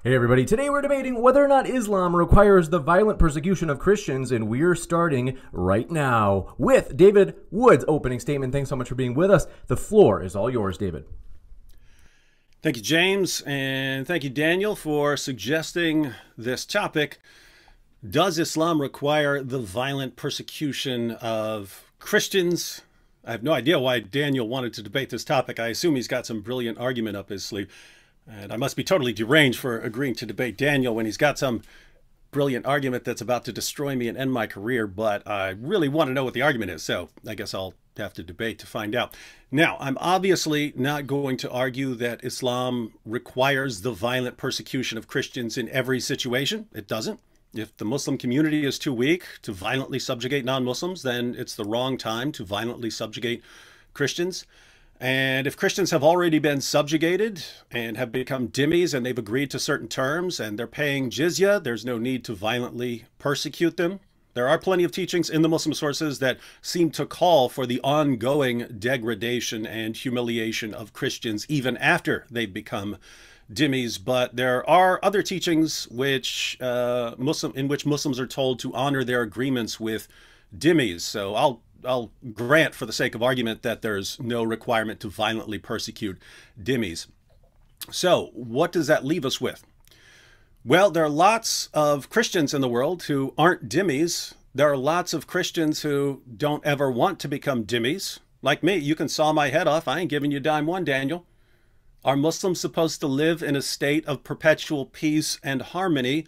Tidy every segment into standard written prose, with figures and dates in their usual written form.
Hey everybody, today we're debating whether or not Islam requires the violent persecution of Christians, and we're starting right now with David Wood's opening statement. Thanks so much for being with us. The floor is all yours, David. Thank you, James, and thank you, Daniel, for suggesting this topic. Does Islam require the violent persecution of Christians? I have no idea why Daniel wanted to debate this topic. I assume he's got some brilliant argument up his sleeve. And I must be totally deranged for agreeing to debate Daniel when he's got some brilliant argument that's about to destroy me and end my career. But I really want to know what the argument is, so I guess I'll have to debate to find out. Now, I'm obviously not going to argue that Islam requires the violent persecution of Christians in every situation. It doesn't. If the Muslim community is too weak to violently subjugate non-Muslims, then it's the wrong time to violently subjugate Christians. And if Christians have already been subjugated and have become dhimmis and they've agreed to certain terms and they're paying jizya, there's no need to violently persecute them. There are plenty of teachings in the Muslim sources that seem to call for the ongoing degradation and humiliation of Christians even after they've become dhimmis. But there are other teachings which in which Muslims are told to honor their agreements with dhimmis. So I'll grant for the sake of argument that there's no requirement to violently persecute dhimmis. So what does that leave us with? Well, there are lots of Christians in the world who aren't dhimmis. There are lots of Christians who don't ever want to become dhimmis. Like me, you can saw my head off. I ain't giving you dime one, Daniel. Are Muslims supposed to live in a state of perpetual peace and harmony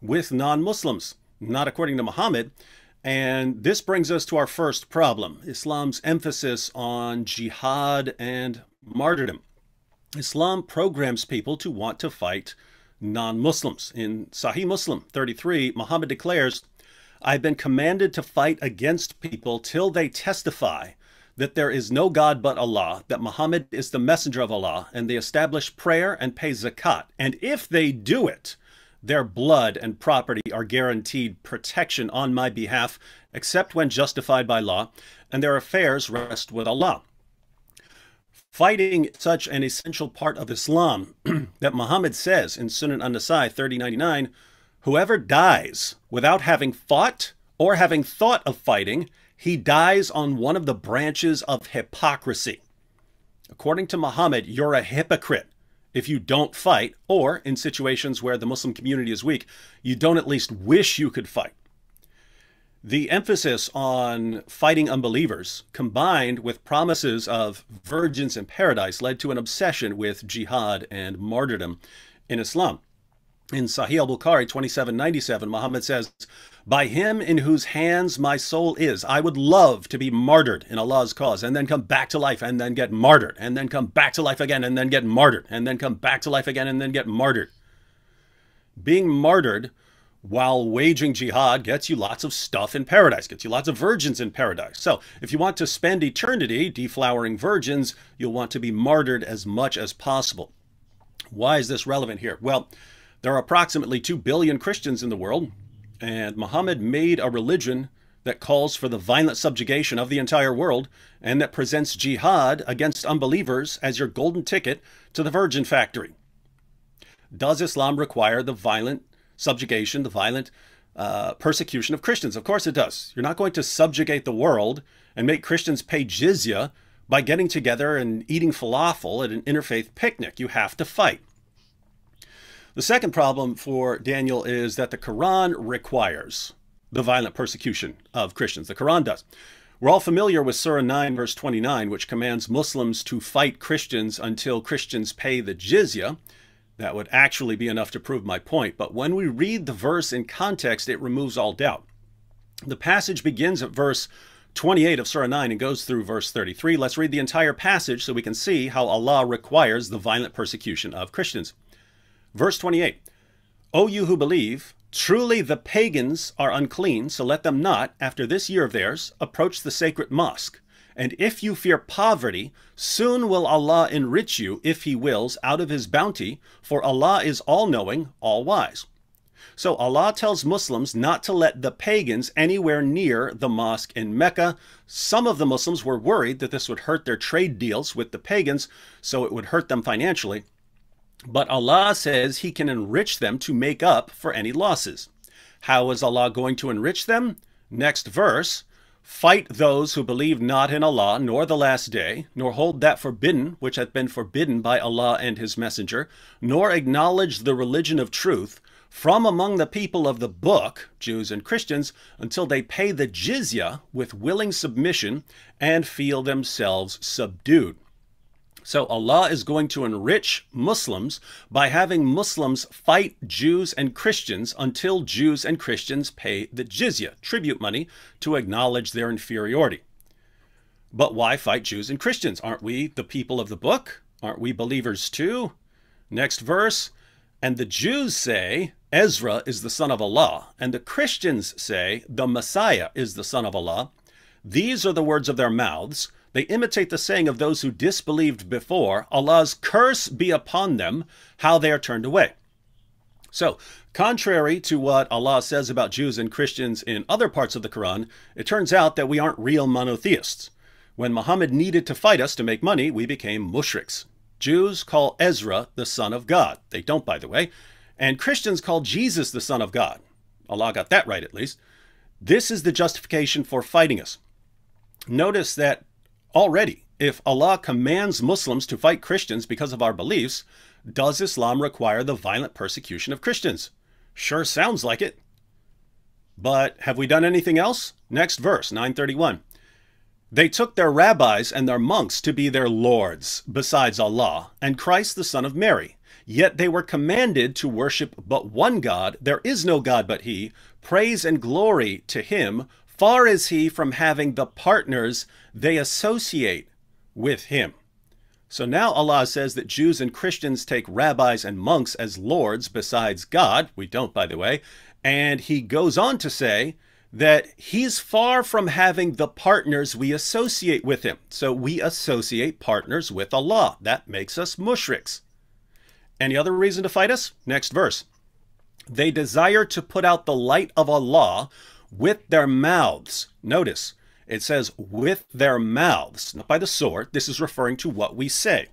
with non-Muslims? Not according to Muhammad. And this brings us to our first problem, Islam's emphasis on jihad and martyrdom. Islam programs people to want to fight non-Muslims. In Sahih Muslim 33, Muhammad declares, "I've been commanded to fight against people till they testify that there is no God but Allah, that Muhammad is the messenger of Allah, and they establish prayer and pay zakat. And if they do it, their blood and property are guaranteed protection on my behalf, except when justified by law, and their affairs rest with Allah." Fighting such an essential part of Islam that Muhammad says in Sunan an-Nasai 3099, whoever dies without having fought or having thought of fighting, he dies on one of the branches of hypocrisy. According to Muhammad, you're a hypocrite if you don't fight, or in situations where the Muslim community is weak, you don't at least wish you could fight. The emphasis on fighting unbelievers, combined with promises of virgins in paradise, led to an obsession with jihad and martyrdom in Islam. In Sahih al-Bukhari 2797, Muhammad says, "By him in whose hands my soul is, I would love to be martyred in Allah's cause, and then come back to life, and then get martyred, and then come back to life again, and then get martyred, and then come back to life again, and then get martyred." Being martyred while waging jihad gets you lots of stuff in paradise, gets you lots of virgins in paradise. So if you want to spend eternity deflowering virgins, you'll want to be martyred as much as possible. Why is this relevant here? Well, there are approximately 2 billion Christians in the world, and Muhammad made a religion that calls for the violent subjugation of the entire world and that presents jihad against unbelievers as your golden ticket to the virgin factory. Does Islam require the violent subjugation, the violent persecution of Christians? Of course it does. You're not going to subjugate the world and make Christians pay jizya by getting together and eating falafel at an interfaith picnic. You have to fight. The second problem for Daniel is that the Quran requires the violent persecution of Christians. The Quran does. We're all familiar with Surah 9, verse 29, which commands Muslims to fight Christians until Christians pay the jizya. That would actually be enough to prove my point. But when we read the verse in context, it removes all doubt. The passage begins at verse 28 of Surah 9 and goes through verse 33. Let's read the entire passage so we can see how Allah requires the violent persecution of Christians. Verse 28, "O you who believe, truly the pagans are unclean, so let them not, after this year of theirs, approach the sacred mosque. And if you fear poverty, soon will Allah enrich you, if He wills, out of His bounty, for Allah is all-knowing, all-wise." So Allah tells Muslims not to let the pagans anywhere near the mosque in Mecca. Some of the Muslims were worried that this would hurt their trade deals with the pagans, so it would hurt them financially. But Allah says he can enrich them to make up for any losses. How is Allah going to enrich them? Next verse. Fight those who believe not in Allah, nor the last day, nor hold that forbidden which hath been forbidden by Allah and his messenger, nor acknowledge the religion of truth, from among the people of the book, Jews and Christians, until they pay the jizya with willing submission and feel themselves subdued. So Allah is going to enrich Muslims by having Muslims fight Jews and Christians until Jews and Christians pay the jizya, tribute money, to acknowledge their inferiority. But why fight Jews and Christians? Aren't we the people of the book? Aren't we believers too? Next verse. And the Jews say, Ezra is the son of Allah, and the Christians say, the Messiah is the son of Allah. These are the words of their mouths. They imitate the saying of those who disbelieved before. Allah's curse be upon them, how they are turned away. So, contrary to what Allah says about Jews and Christians in other parts of the Quran, it turns out that we aren't real monotheists. When Muhammad needed to fight us to make money, we became mushriks. Jews call Ezra the son of God. They don't, by the way. And Christians call Jesus the son of God. Allah got that right, at least. This is the justification for fighting us. Notice that already, if Allah commands Muslims to fight Christians because of our beliefs, does Islam require the violent persecution of Christians? Sure sounds like it. But have we done anything else? Next verse, 931. They took their rabbis and their monks to be their lords, besides Allah, and Christ the son of Mary. Yet they were commanded to worship but one God. There is no God but he. Praise and glory to him. Far is he from having the partners they associate with him. So now Allah says that Jews and Christians take rabbis and monks as lords besides God. We don't, by the way. And he goes on to say that he's far from having the partners we associate with him. So we associate partners with Allah. That makes us mushriks. Any other reason to fight us? Next verse. They desire to put out the light of Allah with their mouths. Notice, it says with their mouths, not by the sword. This is referring to what we say.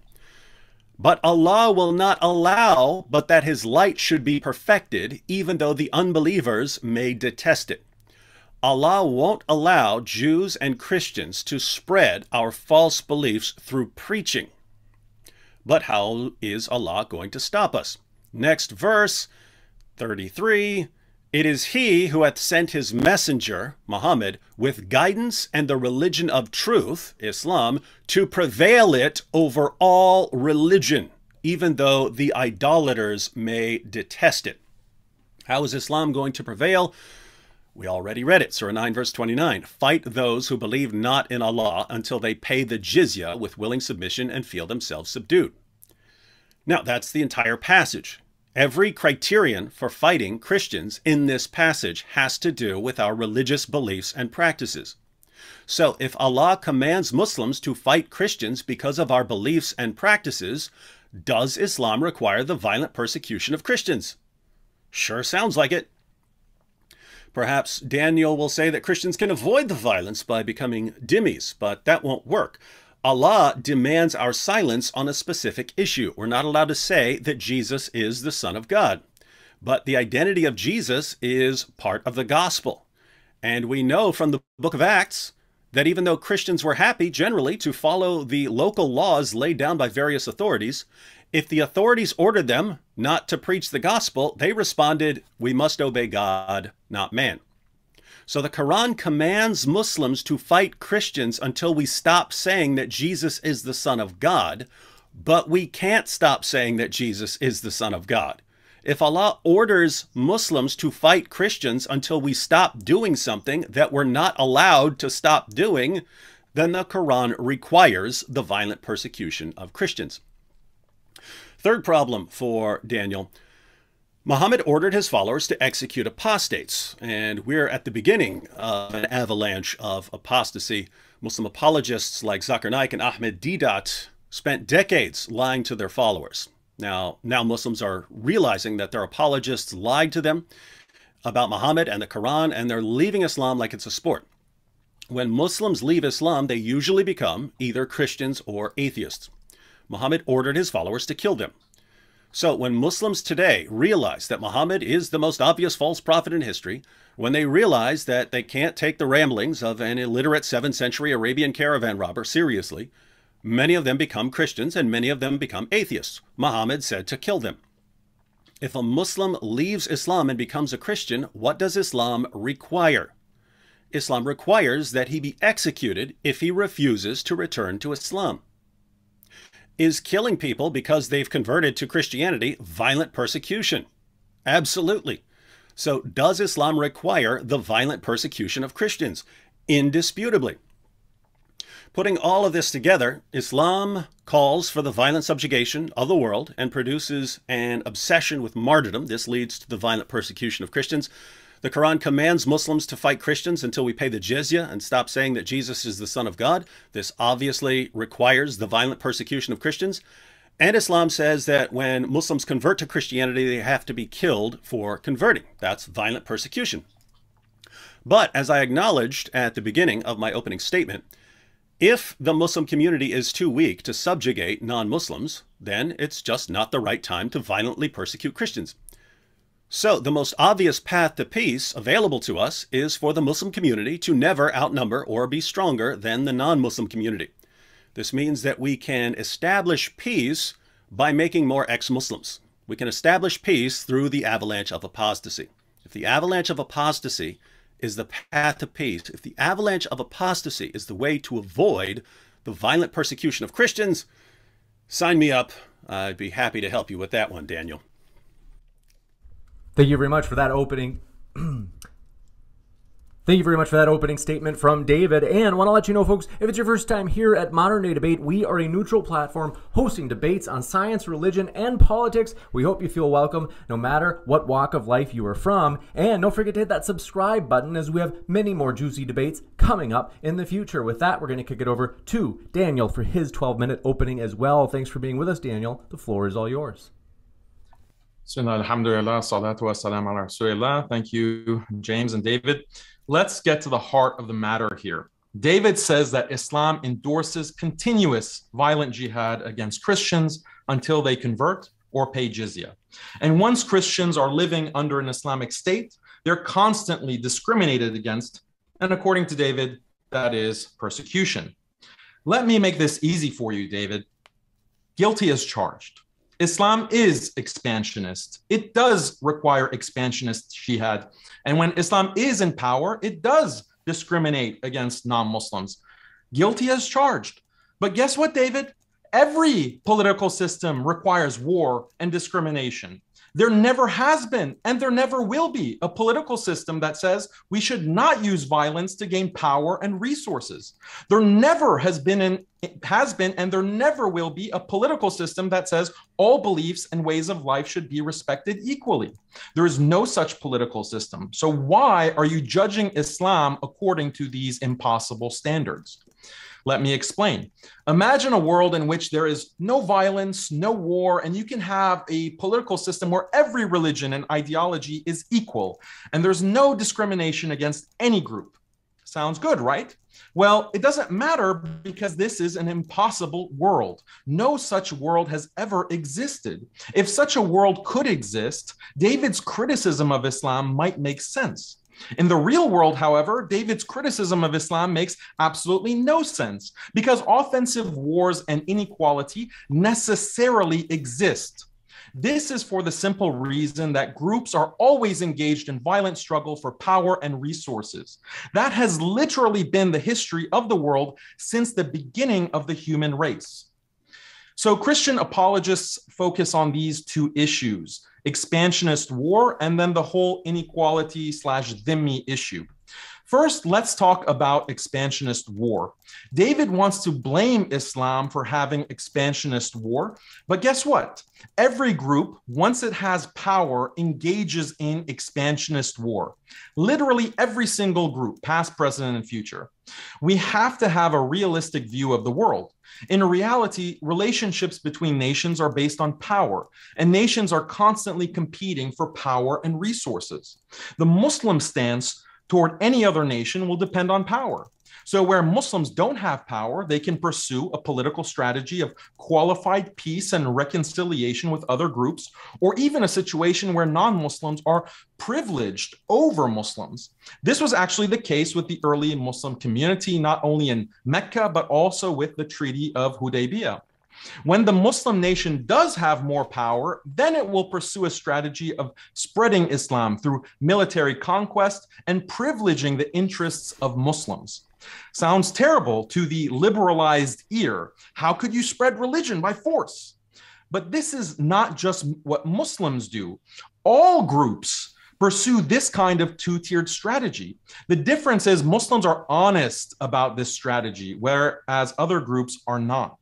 But Allah will not allow but that his light should be perfected, even though the unbelievers may detest it. Allah won't allow Jews and Christians to spread our false beliefs through preaching. But how is Allah going to stop us? Next verse, 33. It is he who hath sent his messenger, Muhammad, with guidance and the religion of truth, Islam, to prevail it over all religion, even though the idolaters may detest it. How is Islam going to prevail? We already read it, Surah 9, verse 29. Fight those who believe not in Allah until they pay the jizya with willing submission and feel themselves subdued. Now, that's the entire passage. Every criterion for fighting Christians in this passage has to do with our religious beliefs and practices. So if Allah commands Muslims to fight Christians because of our beliefs and practices, does Islam require the violent persecution of Christians? Sure sounds like it. Perhaps Daniel will say that Christians can avoid the violence by becoming dhimmis, but that won't work. Allah demands our silence on a specific issue. We're not allowed to say that Jesus is the Son of God. But the identity of Jesus is part of the gospel. And we know from the book of Acts that even though Christians were happy generally to follow the local laws laid down by various authorities, if the authorities ordered them not to preach the gospel, they responded, we must obey God, not man. So the Quran commands Muslims to fight Christians until we stop saying that Jesus is the Son of God, but we can't stop saying that Jesus is the Son of God. If Allah orders Muslims to fight Christians until we stop doing something that we're not allowed to stop doing, then the Quran requires the violent persecution of Christians. Third problem for Daniel. Muhammad ordered his followers to execute apostates, and we're at the beginning of an avalanche of apostasy. Muslim apologists like Zakir Naik and Ahmed Deedat spent decades lying to their followers. Now Muslims are realizing that their apologists lied to them about Muhammad and the Quran, and they're leaving Islam like it's a sport. When Muslims leave Islam, they usually become either Christians or atheists. Muhammad ordered his followers to kill them. So when Muslims today realize that Muhammad is the most obvious false prophet in history, when they realize that they can't take the ramblings of an illiterate 7th century Arabian caravan robber seriously, many of them become Christians and many of them become atheists. Muhammad said to kill them. If a Muslim leaves Islam and becomes a Christian, what does Islam require? Islam requires that he be executed if he refuses to return to Islam. Is killing people because they've converted to Christianity violent persecution? Absolutely. So does Islam require the violent persecution of Christians? Indisputably. Putting all of this together, Islam calls for the violent subjugation of the world and produces an obsession with martyrdom. This leads to the violent persecution of Christians. The Quran commands Muslims to fight Christians until we pay the jizya and stop saying that Jesus is the Son of God. This obviously requires the violent persecution of Christians. And Islam says that when Muslims convert to Christianity, they have to be killed for converting. That's violent persecution. But as I acknowledged at the beginning of my opening statement, if the Muslim community is too weak to subjugate non-Muslims, then it's just not the right time to violently persecute Christians. So the most obvious path to peace available to us is for the Muslim community to never outnumber or be stronger than the non-Muslim community. This means that we can establish peace by making more ex-Muslims. We can establish peace through the avalanche of apostasy. If the avalanche of apostasy is the path to peace, if the avalanche of apostasy is the way to avoid the violent persecution of Christians, sign me up. I'd be happy to help you with that one, Daniel. Thank you very much for that opening. Thank you very much for that opening statement from David. And I want to let you know, folks, if it's your first time here at Modern Day Debate, we are a neutral platform hosting debates on science, religion, and politics. We hope you feel welcome no matter what walk of life you are from. And don't forget to hit that subscribe button as we have many more juicy debates coming up in the future. With that, we're going to kick it over to Daniel for his 12-minute opening as well. Thanks for being with us, Daniel. The floor is all yours. Alhamdulillah, salatu wassalam ala rasulillah. Thank you, James and David. Let's get to the heart of the matter here. David says that Islam endorses continuous violent jihad against Christians until they convert or pay jizya. And once Christians are living under an Islamic state, they're constantly discriminated against. And according to David, that is persecution. Let me make this easy for you, David. Guilty as charged. Islam is expansionist. It does require expansionist jihad. And when Islam is in power, it does discriminate against non-Muslims. Guilty as charged. But guess what, David? Every political system requires war and discrimination. There never has been, and there never will be, a political system that says we should not use violence to gain power and resources. There never has been, and there never will be a political system that says all beliefs and ways of life should be respected equally. There is no such political system. So why are you judging Islam according to these impossible standards? Let me explain. Imagine a world in which there is no violence, no war, and you can have a political system where every religion and ideology is equal, and there's no discrimination against any group. Sounds good, right? Well, it doesn't matter because this is an impossible world. No such world has ever existed. If such a world could exist, David's criticism of Islam might make sense. In the real world, however, David's criticism of Islam makes absolutely no sense because offensive wars and inequality necessarily exist. This is for the simple reason that groups are always engaged in violent struggle for power and resources. That has literally been the history of the world since the beginning of the human race. So Christian apologists focus on these two issues, expansionist war and then the whole inequality/dhimmi issue. First, let's talk about expansionist war. David wants to blame Islam for having expansionist war, but guess what? Every group, once it has power, engages in expansionist war. Literally every single group, past, present, and future. We have to have a realistic view of the world. In reality, relationships between nations are based on power, and nations are constantly competing for power and resources. The Muslim stance toward any other nation will depend on power. So where Muslims don't have power, they can pursue a political strategy of qualified peace and reconciliation with other groups, or even a situation where non-Muslims are privileged over Muslims. This was actually the case with the early Muslim community, not only in Mecca, but also with the Treaty of Hudaybiyah. When the Muslim nation does have more power, then it will pursue a strategy of spreading Islam through military conquest and privileging the interests of Muslims. Sounds terrible to the liberalized ear. How could you spread religion by force? But this is not just what Muslims do. All groups pursue this kind of two-tiered strategy. The difference is Muslims are honest about this strategy, whereas other groups are not.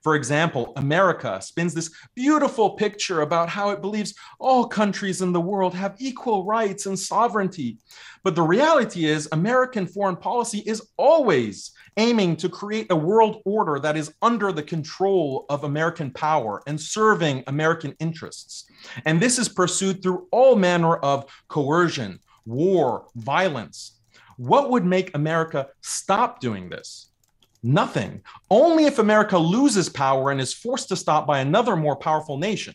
For example, America spins this beautiful picture about how it believes all countries in the world have equal rights and sovereignty. But the reality is American foreign policy is always aiming to create a world order that is under the control of American power and serving American interests. And this is pursued through all manner of coercion, war, violence. What would make America stop doing this? Nothing. Only if America loses power and is forced to stop by another more powerful nation.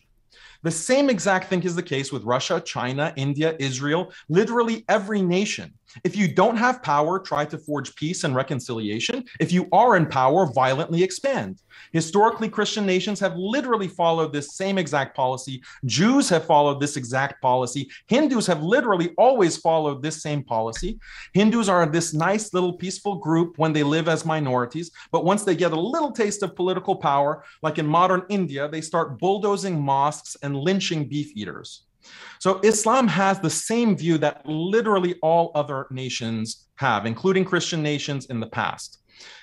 The same exact thing is the case with Russia, China, India, Israel, literally every nation. If you don't have power, try to forge peace and reconciliation. If you are in power, violently expand. Historically, Christian nations have literally followed this same exact policy. Jews have followed this exact policy. Hindus have literally always followed this same policy. Hindus are this nice little peaceful group when they live as minorities, but once they get a little taste of political power, like in modern India, they start bulldozing mosques and lynching beef eaters. So Islam has the same view that literally all other nations have, including Christian nations in the past.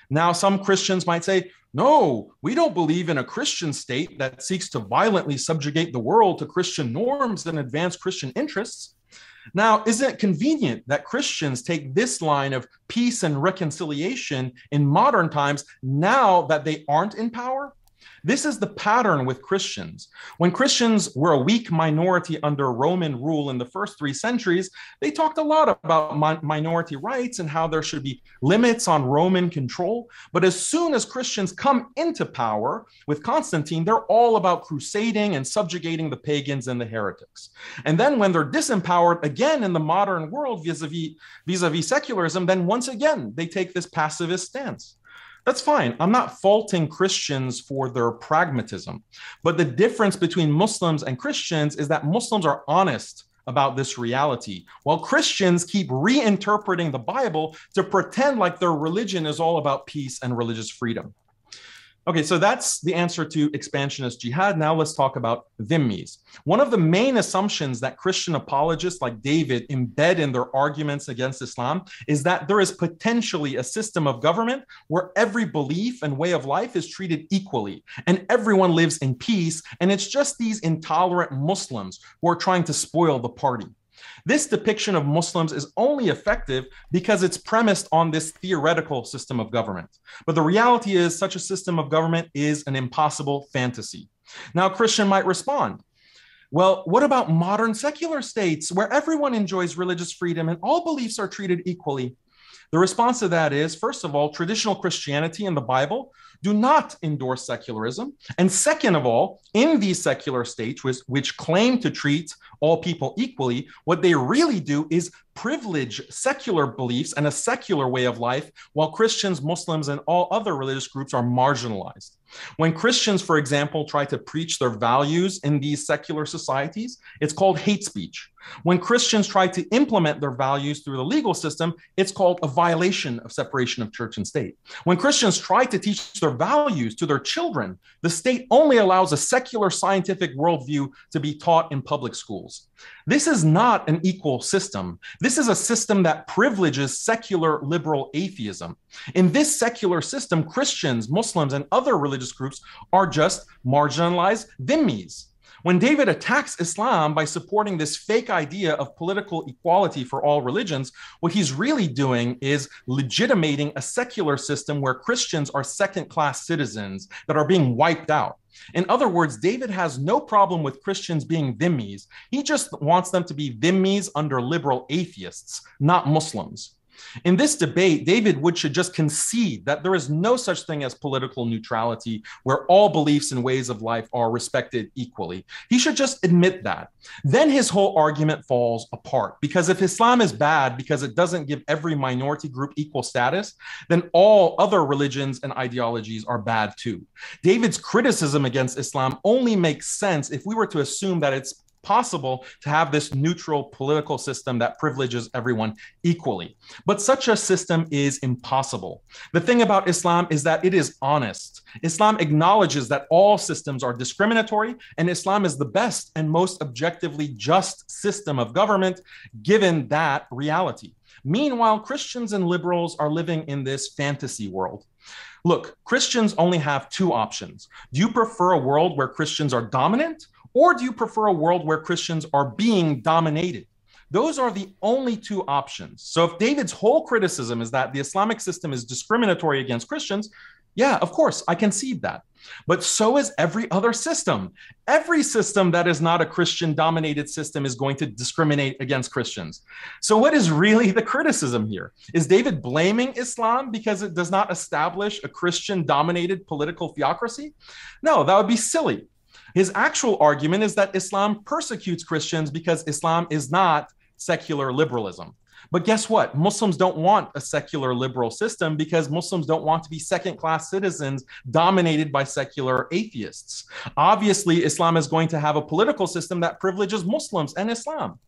Now, some Christians might say, no, we don't believe in a Christian state that seeks to violently subjugate the world to Christian norms and advance Christian interests. Now, isn't it convenient that Christians take this line of peace and reconciliation in modern times now that they aren't in power? This is the pattern with Christians. When Christians were a weak minority under Roman rule in the first 3 centuries, they talked a lot about minority rights and how there should be limits on Roman control. But as soon as Christians come into power with Constantine, they're all about crusading and subjugating the pagans and the heretics. And then when they're disempowered again in the modern world vis-a-vis secularism, then once again, they take this pacifist stance. That's fine. I'm not faulting Christians for their pragmatism. But the difference between Muslims and Christians is that Muslims are honest about this reality, while Christians keep reinterpreting the Bible to pretend like their religion is all about peace and religious freedom. Okay, so that's the answer to expansionist jihad. Now let's talk about dhimmis. One of the main assumptions that Christian apologists like David embed in their arguments against Islam is that there is potentially a system of government where every belief and way of life is treated equally and everyone lives in peace, and it's just these intolerant Muslims who are trying to spoil the party. This depiction of Muslims is only effective because it's premised on this theoretical system of government. But the reality is such a system of government is an impossible fantasy. Now, a Christian might respond, well, what about modern secular states where everyone enjoys religious freedom and all beliefs are treated equally? The response to that is, first of all, traditional Christianity and the Bible do not endorse secularism. And second of all, in these secular states, which claim to treat all people equally, what they really do is privilege secular beliefs and a secular way of life, while Christians, Muslims, and all other religious groups are marginalized. When Christians, for example, try to preach their values in these secular societies, it's called hate speech. When Christians try to implement their values through the legal system, it's called a violation of separation of church and state. When Christians try to teach their values to their children, the state only allows a secular scientific worldview to be taught in public schools. This is not an equal system. This is a system that privileges secular liberal atheism. In this secular system, Christians, Muslims, and other religious groups are just marginalized dhimmis. When David attacks Islam by supporting this fake idea of political equality for all religions, what he's really doing is legitimating a secular system where Christians are second-class citizens that are being wiped out. In other words, David has no problem with Christians being dhimmis. He just wants them to be dhimmis under liberal atheists, not Muslims. In this debate, David Wood should just concede that there is no such thing as political neutrality where all beliefs and ways of life are respected equally. He should just admit that. Then his whole argument falls apart, because if Islam is bad because it doesn't give every minority group equal status, then all other religions and ideologies are bad too. David's criticism against Islam only makes sense if we were to assume that it's possible to have this neutral political system that privileges everyone equally. But such a system is impossible. The thing about Islam is that it is honest. Islam acknowledges that all systems are discriminatory, and Islam is the best and most objectively just system of government, given that reality. Meanwhile, Christians and liberals are living in this fantasy world. Look, Christians only have two options. Do you prefer a world where Christians are dominant, or do you prefer a world where Christians are being dominated? Those are the only two options. So if David's whole criticism is that the Islamic system is discriminatory against Christians, yeah, of course, I concede that. But so is every other system. Every system that is not a Christian-dominated system is going to discriminate against Christians. So what is really the criticism here? Is David blaming Islam because it does not establish a Christian-dominated political theocracy? No, that would be silly. His actual argument is that Islam persecutes Christians because Islam is not secular liberalism. But guess what? Muslims don't want a secular liberal system because Muslims don't want to be second-class citizens dominated by secular atheists. Obviously, Islam is going to have a political system that privileges Muslims and Islam.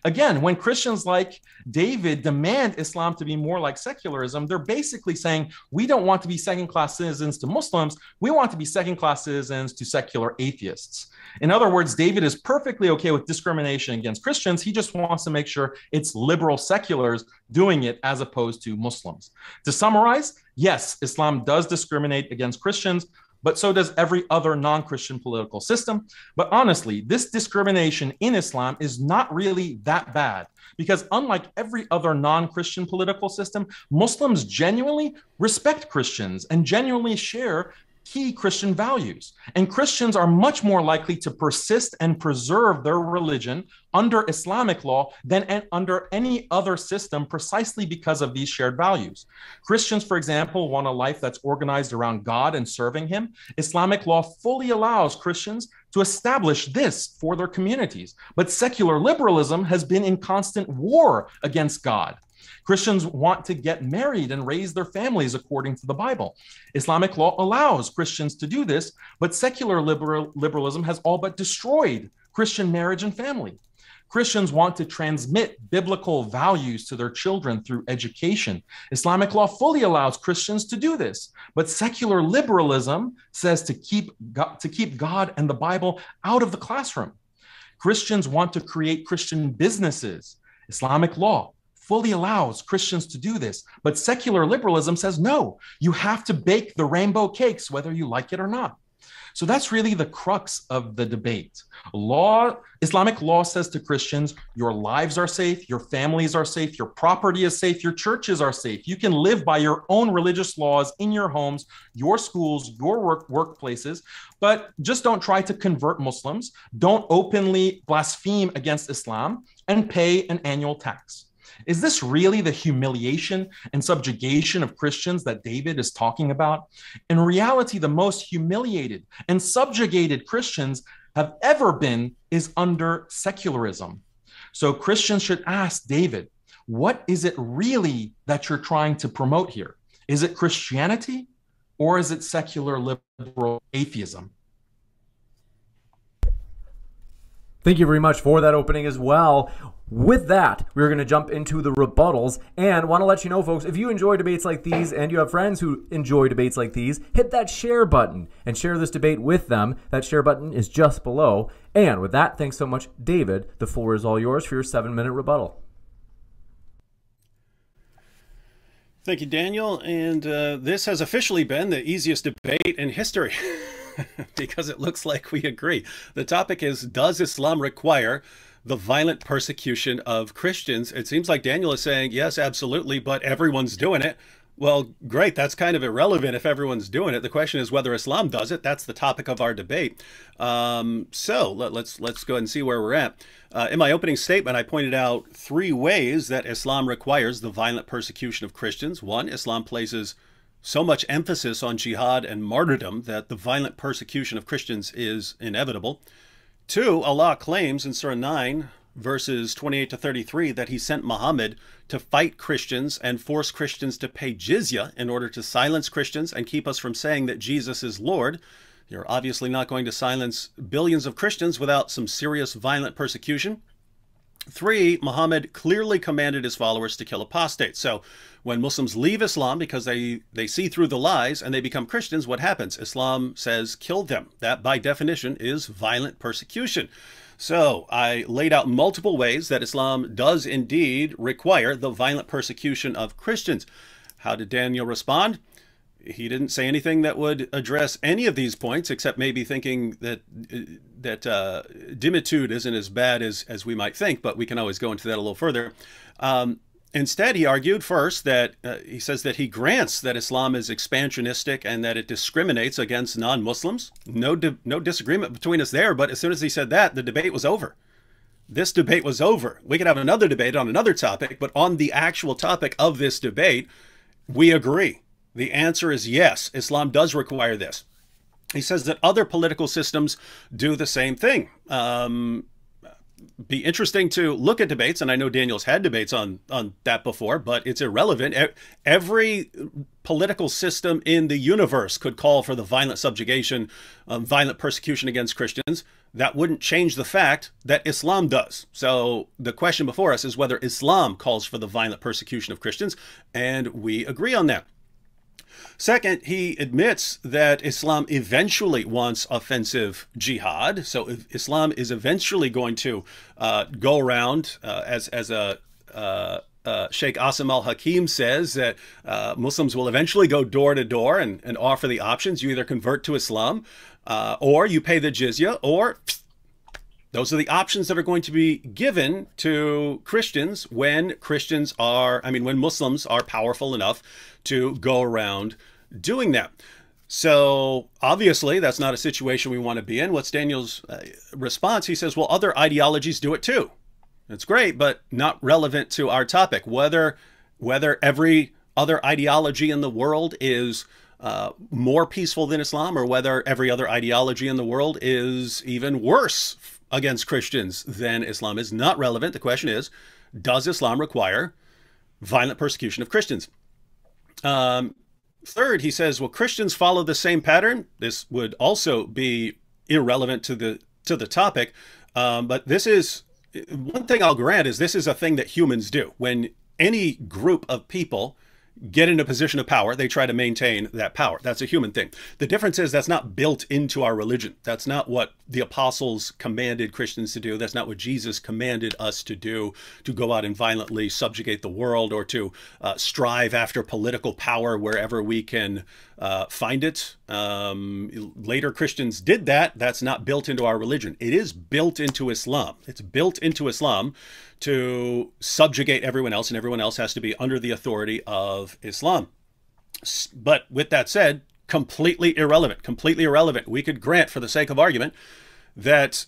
Again, when Christians like David demand Islam to be more like secularism, they're basically saying, we don't want to be second-class citizens to Muslims, we want to be second-class citizens to secular atheists. In other words, David is perfectly okay with discrimination against Christians. He just wants to make sure it's liberal seculars doing it as opposed to Muslims. To summarize, yes, Islam does discriminate against Christians, but so does every other non-Christian political system. But honestly, this discrimination in Islam is not really that bad, because unlike every other non-Christian political system, Muslims genuinely respect Christians and genuinely share key Christian values. And Christians are much more likely to persist and preserve their religion under Islamic law than under any other system, precisely because of these shared values. Christians, for example, want a life that's organized around God and serving Him. Islamic law fully allows Christians to establish this for their communities. But secular liberalism has been in constant war against God. Christians want to get married and raise their families according to the Bible. Islamic law allows Christians to do this, but secular liberalism has all but destroyed Christian marriage and family. Christians want to transmit biblical values to their children through education. Islamic law fully allows Christians to do this, but secular liberalism says to keep God and the Bible out of the classroom. Christians want to create Christian businesses. Islamic law fully allows Christians to do this, but secular liberalism says, no, you have to bake the rainbow cakes whether you like it or not. So that's really the crux of the debate. Islamic law says to Christians, your lives are safe, your families are safe, your property is safe, your churches are safe. You can live by your own religious laws in your homes, your schools, your workplaces, but just don't try to convert Muslims, don't openly blaspheme against Islam, and pay an annual tax. Is this really the humiliation and subjugation of Christians that David is talking about? In reality, the most humiliated and subjugated Christians have ever been is under secularism. So Christians should ask David, what is it really that you're trying to promote here? Is it Christianity or is it secular liberal atheism? Thank you very much for that opening as well. With that, we're going to jump into the rebuttals, and want to let you know, folks, if you enjoy debates like these and you have friends who enjoy debates like these, hit that share button and share this debate with them. That share button is just below. And with that, thanks so much, David. The floor is all yours for your 7-minute rebuttal. Thank you, Daniel. And this has officially been the easiest debate in history because it looks like we agree. The topic is, does Islam require the violent persecution of Christians? It seems like Daniel is saying, yes, absolutely, but everyone's doing it. Well, great. That's kind of irrelevant if everyone's doing it. The question is whether Islam does it. That's the topic of our debate. Let's go ahead and see where we're at. In my opening statement, I pointed out 3 ways that Islam requires the violent persecution of Christians. 1, Islam places so much emphasis on jihad and martyrdom that the violent persecution of Christians is inevitable. 2, Allah claims in Surah 9, verses 28 to 33, that he sent Muhammad to fight Christians and force Christians to pay jizya in order to silence Christians and keep us from saying that Jesus is Lord. You're obviously not going to silence billions of Christians without some serious violent persecution. 3, Muhammad clearly commanded his followers to kill apostates. So when Muslims leave Islam because they see through the lies and they become Christians, what happens? Islam says kill them. That by definition is violent persecution. So I laid out multiple ways that Islam does indeed require the violent persecution of Christians. How did Daniel respond? He didn't say anything that would address any of these points, except maybe thinking that dimitude isn't as bad as we might think, but we can always go into that a little further. Instead, he argued first that he says that he grants that Islam is expansionistic and that it discriminates against non-Muslims. No disagreement between us there, but as soon as he said that, the debate was over. This debate was over. We could have another debate on another topic, but on the actual topic of this debate, we agree. The answer is yes, Islam does require this. He says that other political systems do the same thing. Be interesting to look at debates, and I know Daniel's had debates on that before, but it's irrelevant. Every political system in the universe could call for the violent subjugation, violent persecution against Christians. That wouldn't change the fact that Islam does. So the question before us is whether Islam calls for the violent persecution of Christians, and we agree on that. Second, he admits that Islam eventually wants offensive jihad. So if Islam is eventually going to go around, as Sheikh Asim al-Hakim says, that Muslims will eventually go door to door and offer the options. You either convert to Islam or you pay the jizya, or those are the options that are going to be given to Christians when Muslims are powerful enough to go around doing that. So obviously that's not a situation we want to be in. What's Daniel's response? He says, well, other ideologies do it too. That's great, but not relevant to our topic. Whether every other ideology in the world is more peaceful than Islam, or whether every other ideology in the world is even worse against Christians than Islam, is not relevant. The question is, does Islam require violent persecution of Christians? Third, he says, well, Christians follow the same pattern. This would also be irrelevant to the topic, but this is one thing I'll grant, is this is a thing that humans do. When any group of people get in a position of power, they try to maintain that power. That's a human thing. The difference is that's not built into our religion. That's not what the apostles commanded Christians to do. That's not what Jesus commanded us to do, to go out and violently subjugate the world, or to strive after political power wherever we can find it. Later Christians did that. That's not built into our religion. It is built into Islam. It's built into Islam to subjugate everyone else, and everyone else has to be under the authority of Islam. But with that said, completely irrelevant, completely irrelevant. We could grant, for the sake of argument, that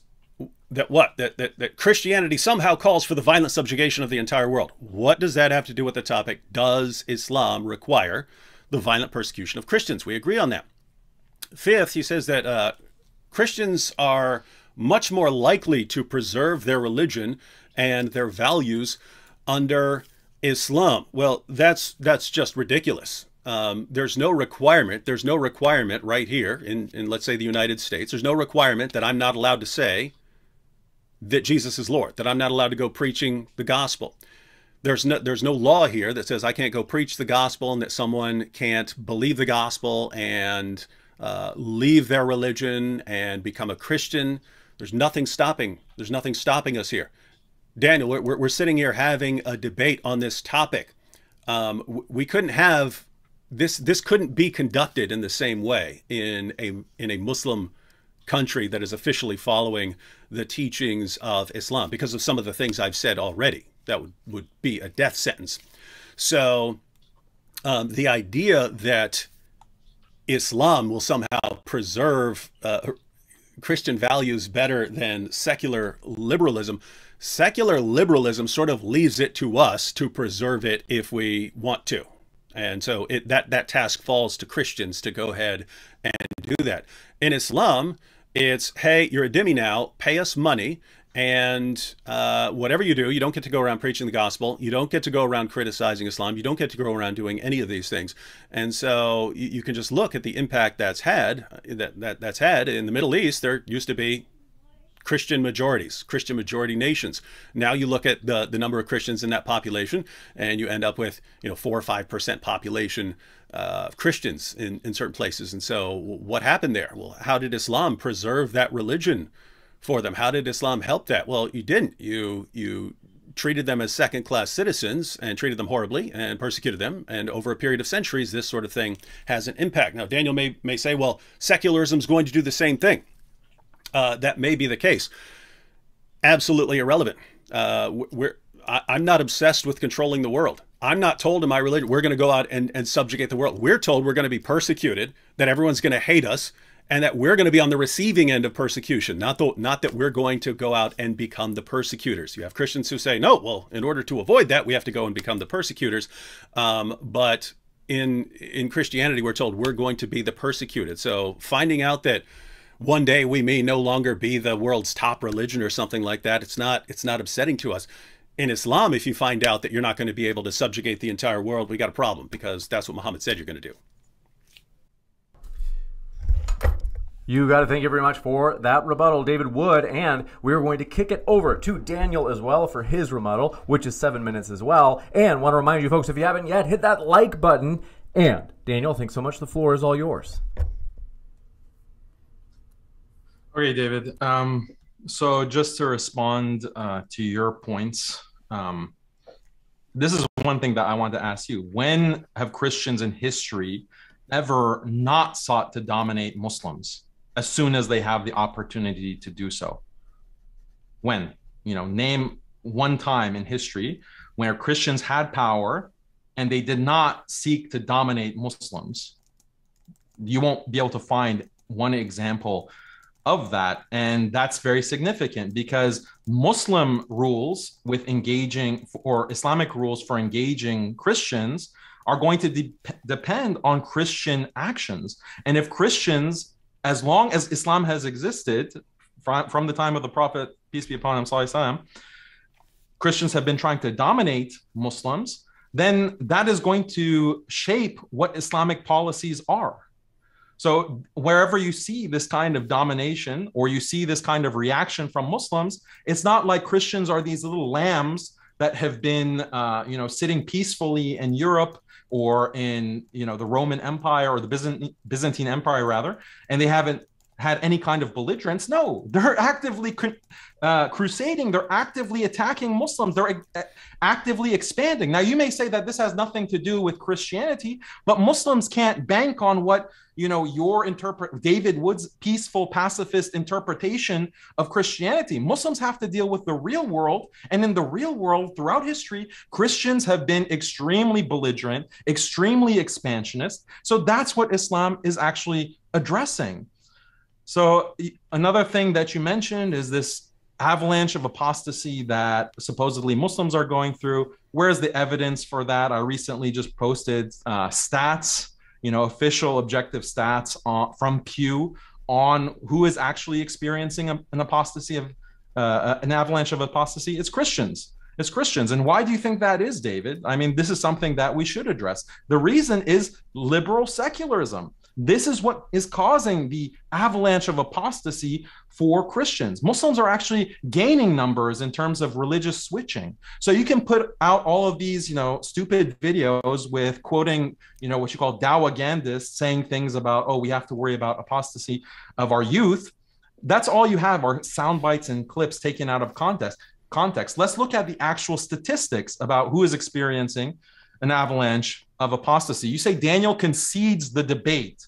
Christianity somehow calls for the violent subjugation of the entire world. What does that have to do with the topic? Does Islam require the violent persecution of Christians? We agree on that. Fifth, he says that Christians are much more likely to preserve their religion and their values under Islam. Well, that's just ridiculous. There's no requirement. There's no requirement right here in let's say the United States. There's no requirement that I'm not allowed to say that Jesus is Lord, that I'm not allowed to go preaching the gospel. There's no law here that says I can't go preach the gospel, and that someone can't believe the gospel and leave their religion and become a Christian. There's nothing stopping us here. Daniel, we're sitting here having a debate on this topic. We couldn't have this couldn't be conducted in the same way in a Muslim country that is officially following the teachings of Islam, because of some of the things I've said already. That would be a death sentence. So the idea that Islam will somehow preserve Christian values better than secular liberalism. Secular liberalism sort of leaves it to us to preserve it if we want to. And so that task falls to Christians to go ahead and do that. In Islam, it's, hey, you're a dhimmi now, pay us money, and whatever you do, you don't get to go around preaching the gospel. You don't get to go around criticizing Islam. You don't get to go around doing any of these things. And so you can just look at the impact that's had. That's had in the Middle East. There used to be Christian majorities, Christian majority nations. Now you look at the number of Christians in that population, and you end up with 4 or 5% population of Christians in certain places. And so what happened there? Well, how did Islam preserve that religion for them? How did Islam help that? Well, you didn't. You treated them as second-class citizens and treated them horribly and persecuted them. And over a period of centuries, this sort of thing has an impact. Now, Daniel may say, well, secularism is going to do the same thing. That may be the case. Absolutely irrelevant. I'm not obsessed with controlling the world. I'm not told in my religion we're going to go out and subjugate the world. We're told we're going to be persecuted, that everyone's going to hate us, and that we're going to be on the receiving end of persecution, not that we're going to go out and become the persecutors. You have Christians who say, no, well, in order to avoid that, we have to go and become the persecutors. But in Christianity, we're told we're going to be the persecuted. So finding out that one day we may no longer be the world's top religion or something like that, it's not upsetting to us. In Islam, if you find out that you're not going to be able to subjugate the entire world, we got a problem, because that's what Muhammad said you're going to do. You got to thank you very much for that rebuttal, David Wood, and we're going to kick it over to Daniel as well for his rebuttal, which is 7 minutes as well. And want to remind you folks, if you haven't yet, hit that like button. And Daniel, thanks so much. The floor is all yours. Okay, David. So just to respond to your points, this is one thing that I want to ask you. When have Christians in history ever not sought to dominate Muslims as soon as they have the opportunity to do so? When? Name one time in history where Christians had power and they did not seek to dominate Muslims. You won't be able to find one example of that. And that's very significant, because Muslim rules with engaging, or Islamic rules for engaging Christians, are going to depend on Christian actions. And if Christians, as long as Islam has existed from the time of the Prophet, peace be upon him, sallallahu alaihi wasallam, Christians have been trying to dominate Muslims, then that is going to shape what Islamic policies are. So wherever you see this kind of domination, or you see this kind of reaction from Muslims, it's not like Christians are these little lambs that have been, sitting peacefully in Europe or in, the Roman Empire, or the Byzantine Empire rather, and they haven't had any kind of belligerence. No, they're actively crusading. They're actively attacking Muslims. They're actively expanding. Now, you may say that this has nothing to do with Christianity, but Muslims can't bank on what, your David Wood's peaceful pacifist interpretation of Christianity. Muslims have to deal with the real world. And in the real world, throughout history, Christians have been extremely belligerent, extremely expansionist. So that's what Islam is actually addressing. So another thing that you mentioned is this avalanche of apostasy that supposedly Muslims are going through. Where's the evidence for that? I recently just posted stats, official objective stats from Pew on who is actually experiencing an apostasy of an avalanche of apostasy. It's Christians. It's Christians. And why do you think that is, David? I mean, this is something that we should address. The reason is liberal secularism. This is what is causing the avalanche of apostasy for Christians. Muslims are actually gaining numbers in terms of religious switching. So you can put out all of these, stupid videos with quoting, what you call Dawagandists saying things about, oh, we have to worry about apostasy of our youth. That's all you have are sound bites and clips taken out of context. Let's look at the actual statistics about who is experiencing an avalanche of apostasy. You say Daniel concedes the debate,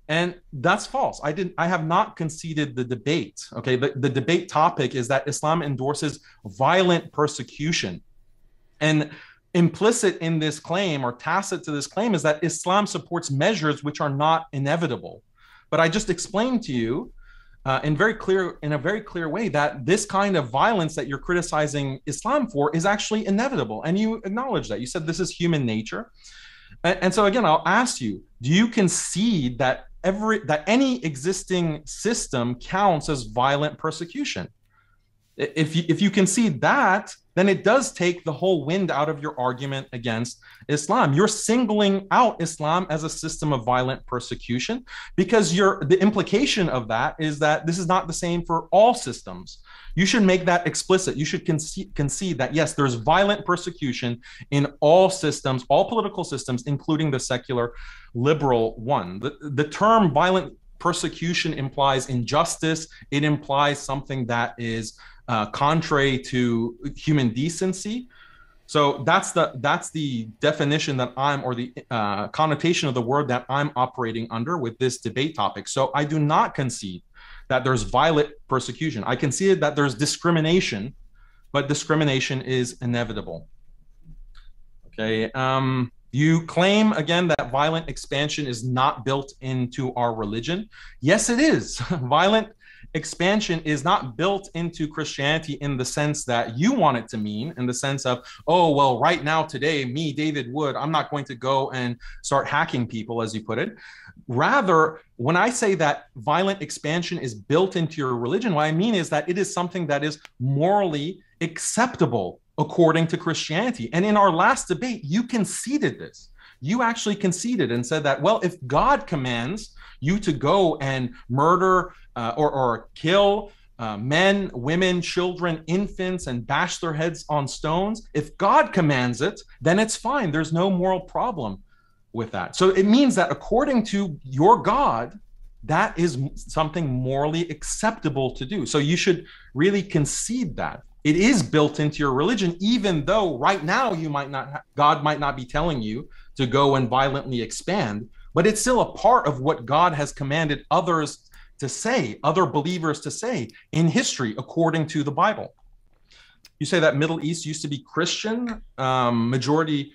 and that's false. I have not conceded the debate. Okay, the debate topic is that Islam endorses violent persecution, and implicit in this claim, or tacit to this claim, is that Islam supports measures which are not inevitable. But I just explained to you in a very clear way that this kind of violence that you're criticizing Islam for is actually inevitable. And you acknowledge that. You said this is human nature. And so again, I'll ask you, do you concede that any existing system counts as violent persecution? If you concede that, then it does take the whole wind out of your argument against Islam. You're singling out Islam as a system of violent persecution, because the implication of that is that this is not the same for all systems. You should make that explicit. You should concede that, yes, there's violent persecution in all systems, all political systems, including the secular liberal one. The term violent persecution implies injustice. It implies something that is contrary to human decency. So that's the definition that or the connotation of the word that I'm operating under with this debate topic. So I do not concede that there's violent persecution. I concede that there's discrimination, but discrimination is inevitable. Okay. You claim again that violent expansion is not built into our religion. Yes, it is. Violent expansion is not built into Christianity in the sense that you want it to mean, in the sense of, oh, well, right now, today, me, David Wood, I'm not going to go and start hacking people, as you put it. Rather, when I say that violent expansion is built into your religion, what I mean is that it is something that is morally acceptable according to Christianity. And in our last debate, you conceded this. You actually conceded and said that, well, if God commands you to go and murder or kill men, women, children, infants, and bash their heads on stones, if God commands it, then it's fine. There's no moral problem with that. So it means that according to your God, that is something morally acceptable to do. So you should really concede that. It is built into your religion, even though right now God might not be telling you to go and violently expand, but it's still a part of what God has commanded others to say, other believers to say in history, according to the Bible. You say that Middle East used to be Christian, majority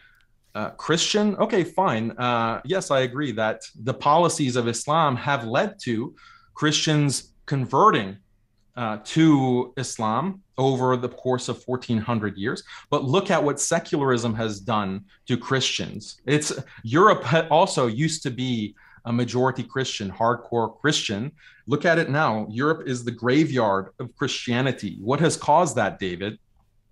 Christian. Okay, fine. Yes, I agree that the policies of Islam have led to Christians converting to Islam over the course of 1400 years. But look at what secularism has done to Christians. Europe also used to be a majority Christian, hardcore Christian. Look at it now. Europe is the graveyard of Christianity. What has caused that, David?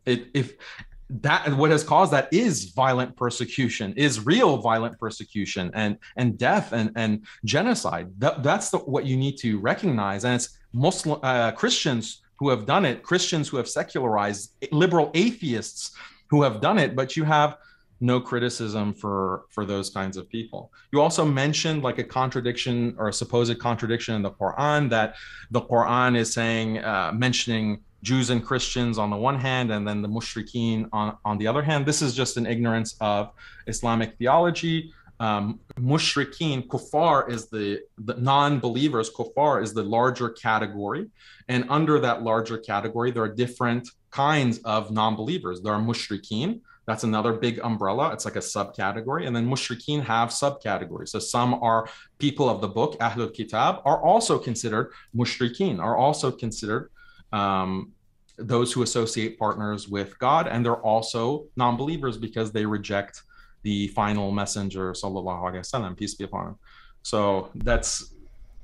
What has caused that is violent persecution, is real violent persecution and death and genocide. That's what you need to recognize. And it's Muslim Christians who have done it, Christians who have secularized, liberal atheists who have done it, but you have no criticism for those kinds of people. You also mentioned like a contradiction or a supposed contradiction in the Quran, that the Quran is saying, mentioning Jews and Christians on the one hand, and then the mushrikeen on the other hand. This is just an ignorance of Islamic theology. Mushrikeen, kuffar, is the non-believers. Kuffar is the larger category. And under that larger category, there are different kinds of non-believers. There are mushrikeen. That's another big umbrella. It's like a subcategory. And then mushrikeen have subcategories. So some are people of the book, Ahlul Kitab, are also considered mushrikeen, are also considered those who associate partners with God. And they're also non-believers because they reject the final messenger, sallallahu alaihi wasallam, peace be upon him. So that's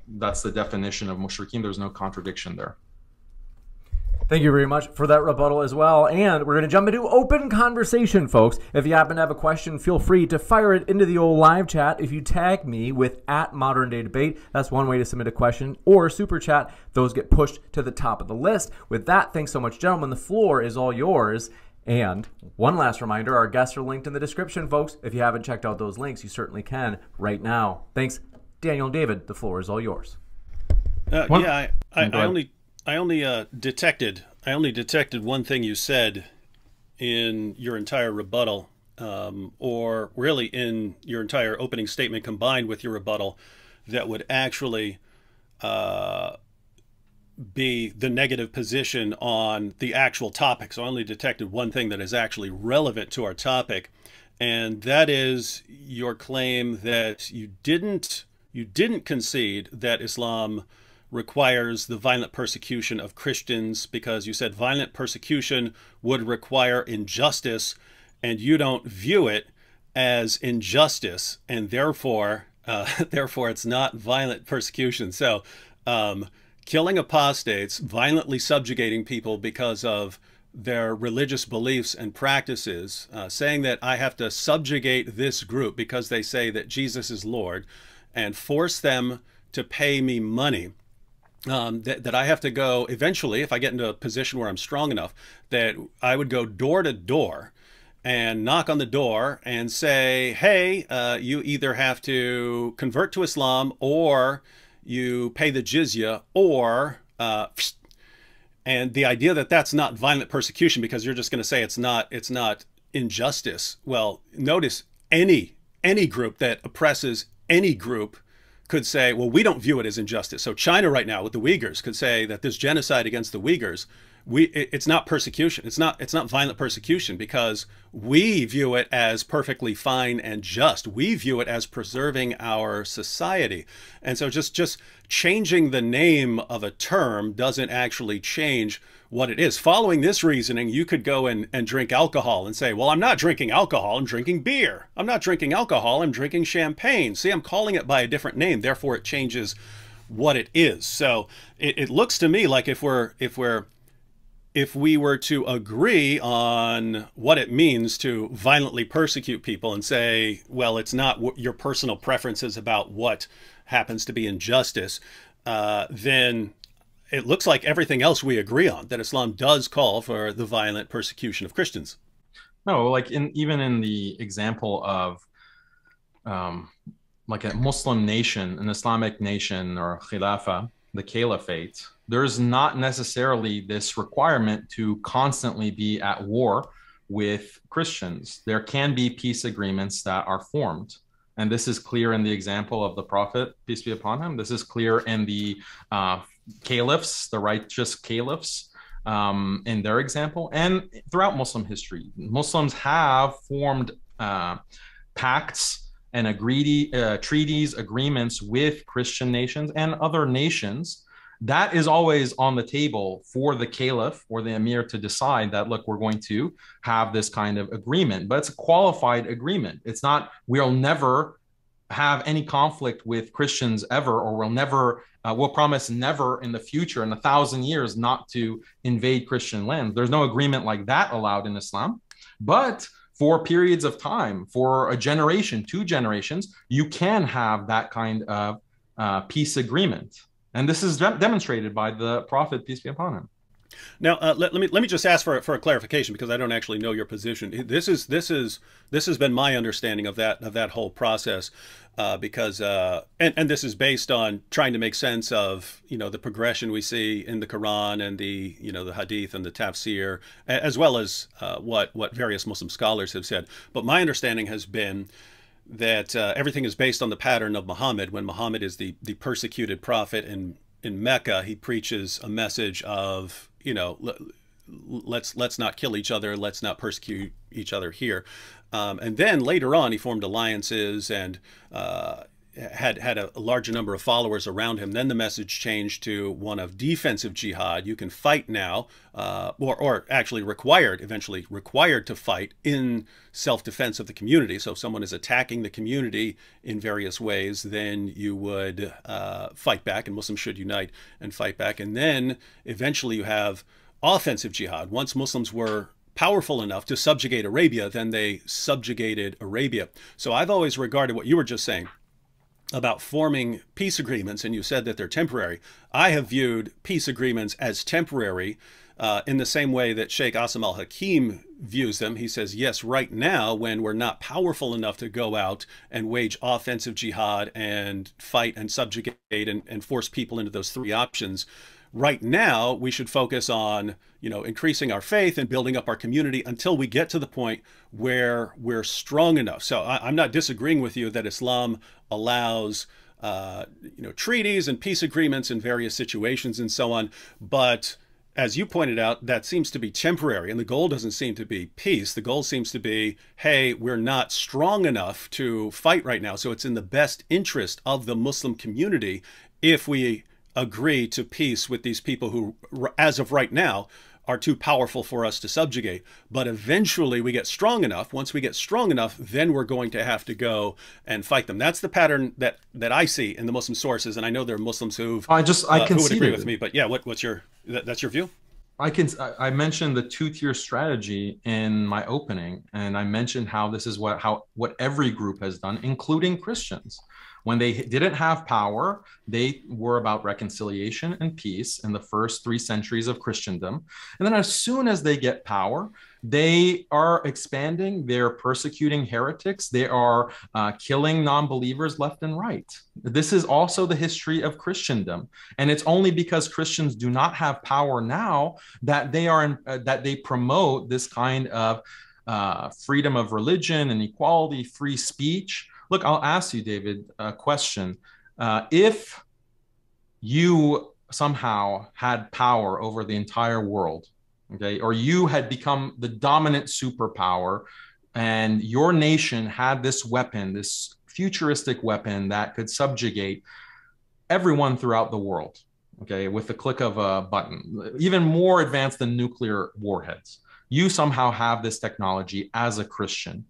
the definition of mushrikeen. There's no contradiction there. Thank you very much for that rebuttal as well. And we're going to jump into open conversation, folks. If you happen to have a question, feel free to fire it into the old live chat. If you tag me with @ModernDayDebate, that's one way to submit a question, or super chat. Those get pushed to the top of the list. With that, thanks so much, gentlemen. The floor is all yours. And one last reminder, our guests are linked in the description, folks. If you haven't checked out those links, you certainly can right now. Thanks, Daniel and David. The floor is all yours. I only detected one thing you said in your entire rebuttal, or really in your entire opening statement combined with your rebuttal, that would actually be the negative position on the actual topic. So I only detected one thing that is actually relevant to our topic, and that is your claim that you didn't concede that Islam requires the violent persecution of Christians, because you said violent persecution would require injustice, and you don't view it as injustice, and therefore it's not violent persecution. So killing apostates, violently subjugating people because of their religious beliefs and practices, saying that I have to subjugate this group because they say that Jesus is Lord, and force them to pay me money, that I have to go eventually, if I get into a position where I'm strong enough, that I would go door to door and knock on the door and say, hey, you either have to convert to Islam, or you pay the jizya, or and the idea that that's not violent persecution because you're just going to say it's not injustice. Well, notice any group that oppresses any group could say, well, we don't view it as injustice. So China right now with the Uyghurs could say that this genocide against the Uyghurs, it's not persecution. It's not violent persecution because we view it as perfectly fine and just. We view it as preserving our society. And so just changing the name of a term doesn't actually change what it is. Following this reasoning, you could go and drink alcohol and say, well, I'm not drinking alcohol, I'm drinking beer. I'm not drinking alcohol, I'm drinking champagne. See, I'm calling it by a different name, therefore it changes what it is. So it looks to me like if we were to agree on what it means to violently persecute people and say, well, it's not your personal preferences about what happens to be injustice, then it looks like everything else we agree on, that Islam does call for the violent persecution of Christians. No, like even in the example of like a Muslim nation, an Islamic nation or Khilafah, the Caliphate, there's not necessarily this requirement to constantly be at war with Christians. There can be peace agreements that are formed. And this is clear in the example of the Prophet, peace be upon him. This is clear in the caliphs, the righteous caliphs, in their example. And throughout Muslim history, Muslims have formed pacts and treaties, agreements with Christian nations and other nations. That is always on the table for the caliph or the emir to decide that, look, we're going to have this kind of agreement, but it's a qualified agreement. It's not, we'll never have any conflict with Christians ever, or we'll promise never in the future, in 1,000 years, not to invade Christian lands. There's no agreement like that allowed in Islam. But for periods of time, for a generation, 2 generations, you can have that kind of peace agreement. And this is demonstrated by the Prophet, peace be upon him. Now, let me just ask for a clarification, because I don't actually know your position. This has been my understanding of that whole process, because and this is based on trying to make sense of the progression we see in the Quran and the the Hadith and the Tafsir, as well as what various Muslim scholars have said. But my understanding has been that everything is based on the pattern of Muhammad. When Muhammad is the persecuted prophet in Mecca, he preaches a message of, let's not kill each other, let's not persecute each other here. And then later on, he formed alliances and had a larger number of followers around him. Then the message changed to one of defensive jihad. You can fight now, or actually eventually required to fight in self-defense of the community. So if someone is attacking the community in various ways, then you would fight back, and Muslims should unite and fight back. And then eventually you have offensive jihad. Once Muslims were powerful enough to subjugate Arabia, then they subjugated Arabia. So I've always regarded what you were just saying about forming peace agreements, and you said that they're temporary. I have viewed peace agreements as temporary in the same way that Sheikh Asim al-Hakim views them. He says, yes, right now, when we're not powerful enough to go out and wage offensive jihad and fight and subjugate and force people into those 3 options, right now we should focus on increasing our faith and building up our community until we get to the point where we're strong enough. So I'm not disagreeing with you that Islam allows treaties and peace agreements in various situations and so on. But as you pointed out, that seems to be temporary, and the goal doesn't seem to be peace. The goal seems to be, hey, we're not strong enough to fight right now, so it's in the best interest of the Muslim community if we agree to peace with these people who, as of right now, are too powerful for us to subjugate. But eventually we get strong enough. Once we get strong enough, then we're going to have to go and fight them. That's the pattern that I see in the Muslim sources. And I know there are Muslims who would agree with me. But yeah, what's your that's your view? I mentioned the two-tier strategy in my opening, and I mentioned how this is what every group has done, including Christians. When they didn't have power, they were about reconciliation and peace in the first 3 centuries of Christendom. And then as soon as they get power, they are expanding, they're persecuting heretics, they are killing non-believers left and right. This is also the history of Christendom. And it's only because Christians do not have power now that they promote this kind of freedom of religion and equality, free speech. Look, I'll ask you, David, a question. If you somehow had power over the entire world, okay, or you had become the dominant superpower, and your nation had this weapon, this futuristic weapon that could subjugate everyone throughout the world, okay, with the click of a button, even more advanced than nuclear warheads. You somehow have this technology as a Christian.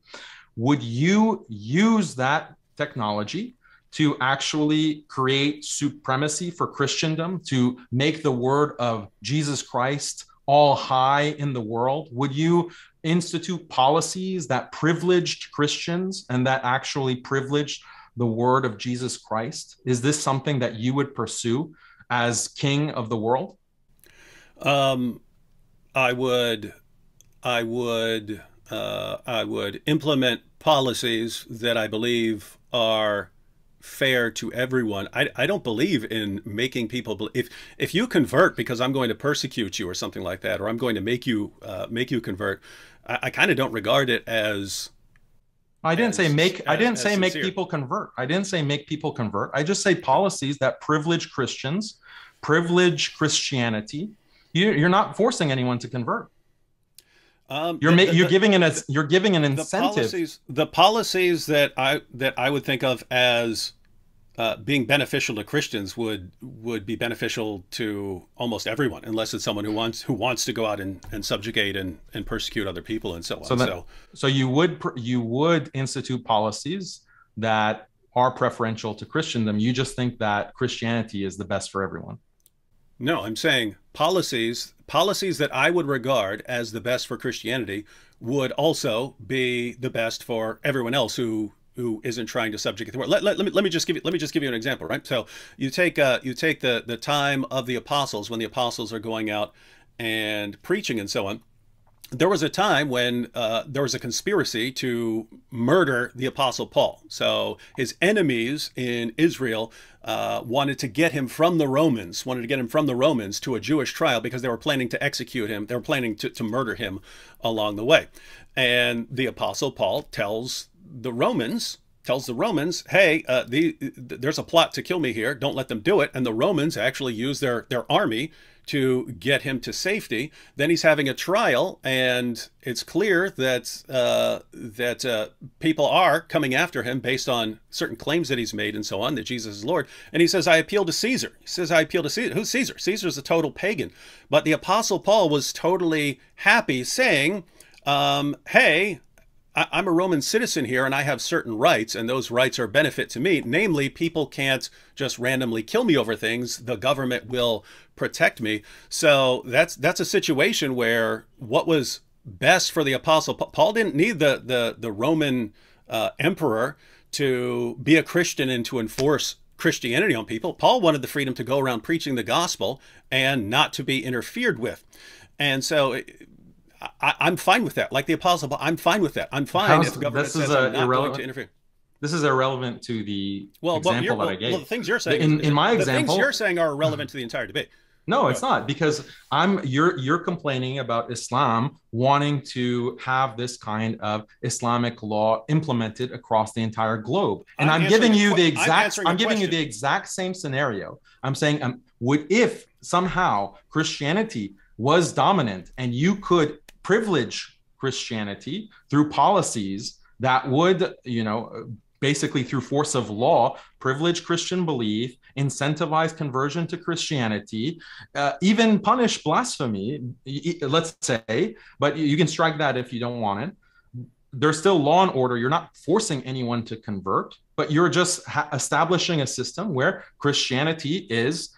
Would you use that technology to actually create supremacy for Christendom, to make the word of Jesus Christ all high in the world? Would you institute policies that privileged Christians and that actually privileged the word of Jesus Christ? Is this something that you would pursue as king of the world? I would implement policies that I believe are fair to everyone. I don't believe in making people if you convert because I'm going to persecute you or something like that, or I'm going to make you convert. I kind of don't regard it as. I didn't say make people convert. I didn't say make people convert. I just say policies that privilege Christians, privilege Christianity. You're not forcing anyone to convert. You're giving an incentive. The policies that I would think of as being beneficial to Christians would be beneficial to almost everyone, unless it's someone who wants to go out and subjugate and persecute other people and so on. So you would institute policies that are preferential to Christendom. You just think that Christianity is the best for everyone. No, I'm saying policies that I would regard as the best for Christianity would also be the best for everyone else who isn't trying to subjugate the world. Let me just give you an example, right? So you take the time of the apostles, when the apostles are going out and preaching and so on. There was a time when there was a conspiracy to murder the Apostle Paul. So his enemies in Israel wanted to get him from the Romans, to a Jewish trial because they were planning to execute him. They were planning to murder him along the way. And the Apostle Paul tells the Romans, hey, there's a plot to kill me here. Don't let them do it. And the Romans actually use their army to get him to safety. Then he's having a trial, and it's clear that people are coming after him based on certain claims that he's made and so on, that Jesus is Lord. And he says, I appeal to Caesar. He says, I appeal to Caesar. Who's Caesar? Caesar's a total pagan. But the Apostle Paul was totally happy, saying, hey, I'm a Roman citizen here, and I have certain rights, and those rights are benefit to me. Namely, people can't just randomly kill me over things. The government will protect me. So that's a situation where what was best for the Apostle Paul didn't need the Roman emperor to be a Christian and to enforce Christianity on people. Paul wanted the freedom to go around preaching the gospel and not to be interfered with. And so I'm fine with that. Like the Apostle Paul, I'm fine with that. I'm fine if the government says I'm not going to interfere. This is irrelevant to the example that I gave. Well, the things you're saying, in my example, the things you're saying are irrelevant to the entire debate. No, it's not, because you're complaining about Islam wanting to have this kind of Islamic law implemented across the entire globe. And I'm giving you the exact same scenario. I'm saying if somehow Christianity was dominant and you could privilege Christianity through policies that would, basically through force of law, privilege Christian belief, incentivize conversion to Christianity, even punish blasphemy, let's say, but you can strike that if you don't want it. There's still law and order. You're not forcing anyone to convert, but you're just establishing a system where Christianity is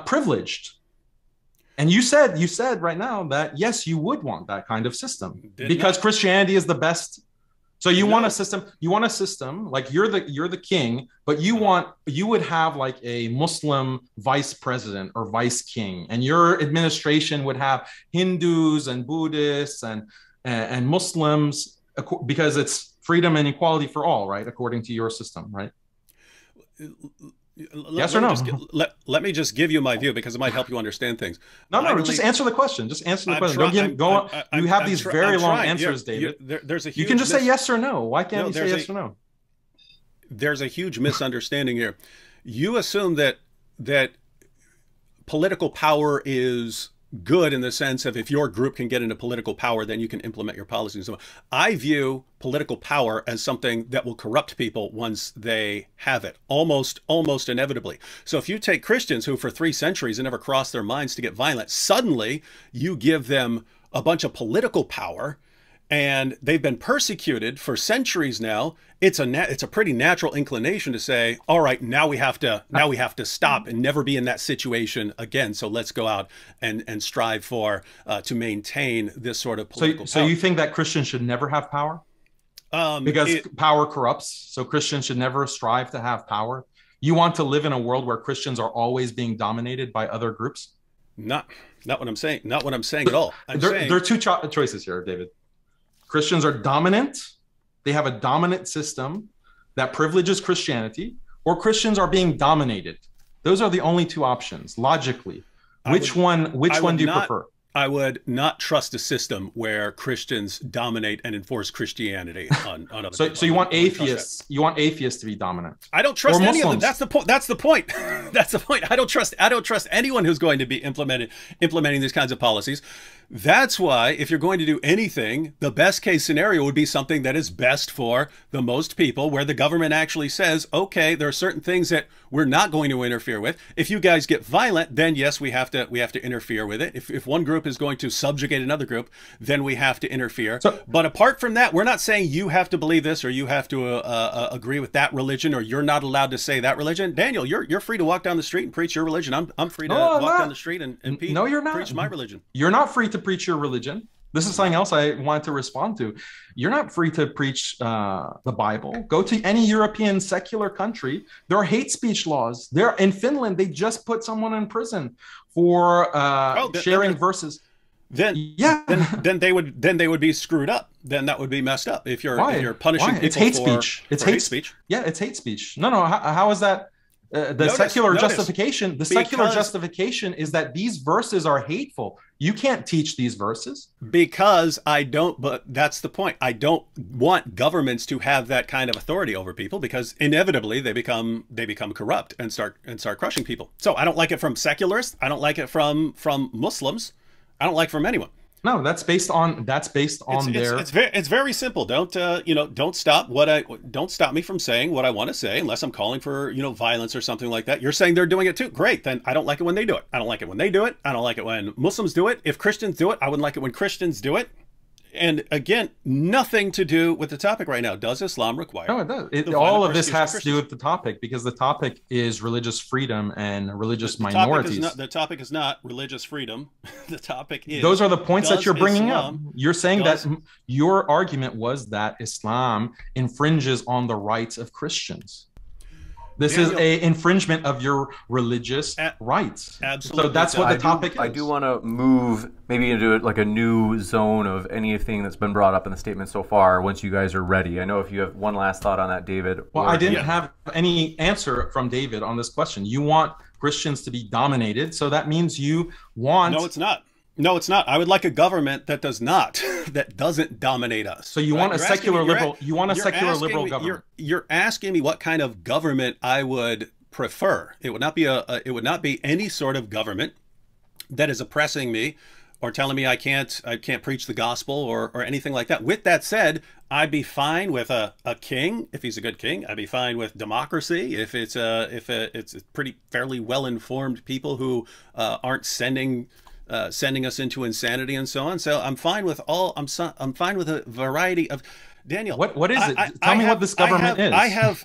privileged. And you said right now that, yes, you would want that kind of system because Christianity is the best. So you want a system like you're the king, but you would have like a Muslim vice president or vice king, and your administration would have Hindus and Buddhists and Muslims, because it's freedom and equality for all, right? According to your system, right? Yes or no? Let me just give you my view, because it might help you understand things. No, just answer the question. Just answer the question. You have these very long answers, David. You can just say yes or no. Why can't you say yes or no? There's a huge misunderstanding here. You assume that political power is good in the sense of if your group can get into political power, then you can implement your policies. I view political power as something that will corrupt people once they have it, almost inevitably. So if you take Christians who for 3 centuries it never crossed their minds to get violent, suddenly you give them a bunch of political power, and they've been persecuted for centuries now. It's a pretty natural inclination to say, all right, now we have to stop and never be in that situation again. So let's go out and strive for to maintain this sort of political power. So you think that Christians should never have power? Because power corrupts. So Christians should never strive to have power. You want to live in a world where Christians are always being dominated by other groups? Not what I'm saying. Not what I'm saying at all. There are 2 choices here, David. Christians are dominant. They have a dominant system that privileges Christianity, or Christians are being dominated. Those are the only 2 options, logically. Which one do you prefer? I would not trust a system where Christians dominate and enforce Christianity on other people. So you want atheists? You want atheists to be dominant? I don't trust any of them. That's the point. That's the point. That's the point. I don't trust anyone who's going to be implementing these kinds of policies. That's why if you're going to do anything, the best case scenario would be something that is best for the most people, where the government actually says, okay, there are certain things that we're not going to interfere with. If you guys get violent, then yes, we have to interfere with it. If one group is going to subjugate another group, then we have to interfere. But apart from that, we're not saying you have to believe this or you have to agree with that religion, or you're not allowed to say that religion. Daniel, you're free to walk down the street and preach your religion. I'm free to walk down the street and preach my religion. You're not free to preach your religion. This is something else I wanted to respond to. You're not free to preach the Bible. Go to any European secular country. There are hate speech laws. There in Finland, they just put someone in prison for sharing verses. Then they would be screwed up. Then that would be messed up. If you're punishing people it's hate speech. It's hate speech. Yeah, it's hate speech. No. How is that? The secular justification is that these verses are hateful. You can't teach these verses. Because but that's the point. I don't want governments to have that kind of authority over people, because inevitably they become corrupt and start crushing people. So I don't like it from secularists. I don't like it from Muslims. I don't like it from anyone. No, that's based on their. It's very simple. Don't stop me from saying what I want to say, unless I'm calling for violence or something like that. You're saying they're doing it too. Great. Then I don't like it when they do it. I don't like it when they do it. I don't like it when Muslims do it. If Christians do it, I wouldn't like it when Christians do it. And again, nothing to do with the topic right now. Does Islam require? No, it does. All of this has to do with the topic, because the topic is religious freedom and religious minorities. The topic is not religious freedom. The topic is. Those are the points that you're bringing up. You're saying that your argument was that Islam infringes on the rights of Christians. This Daniel, is a infringement of your religious rights. Absolutely. So that's what the topic is. I do want to move maybe into like a new zone of anything that's been brought up in the statement so far once you guys are ready. I know if you have one last thought on that, David. Well, I didn't have any answer from David on this question. You want Christians to be dominated, so that means you want... No, it's not. No, it's not. I would like a government that does not, that doesn't dominate us. So you want a secular liberal, you want a secular liberal government. You're asking me what kind of government I would prefer. It would not be any sort of government that is oppressing me or telling me I can't preach the gospel or anything like that. With that said, I'd be fine with a king if he's a good king. I'd be fine with democracy if it's pretty fairly well-informed people who aren't sending us into insanity and so on. So I'm fine with I'm fine with a variety of... Daniel, what is it? Tell me what this government is.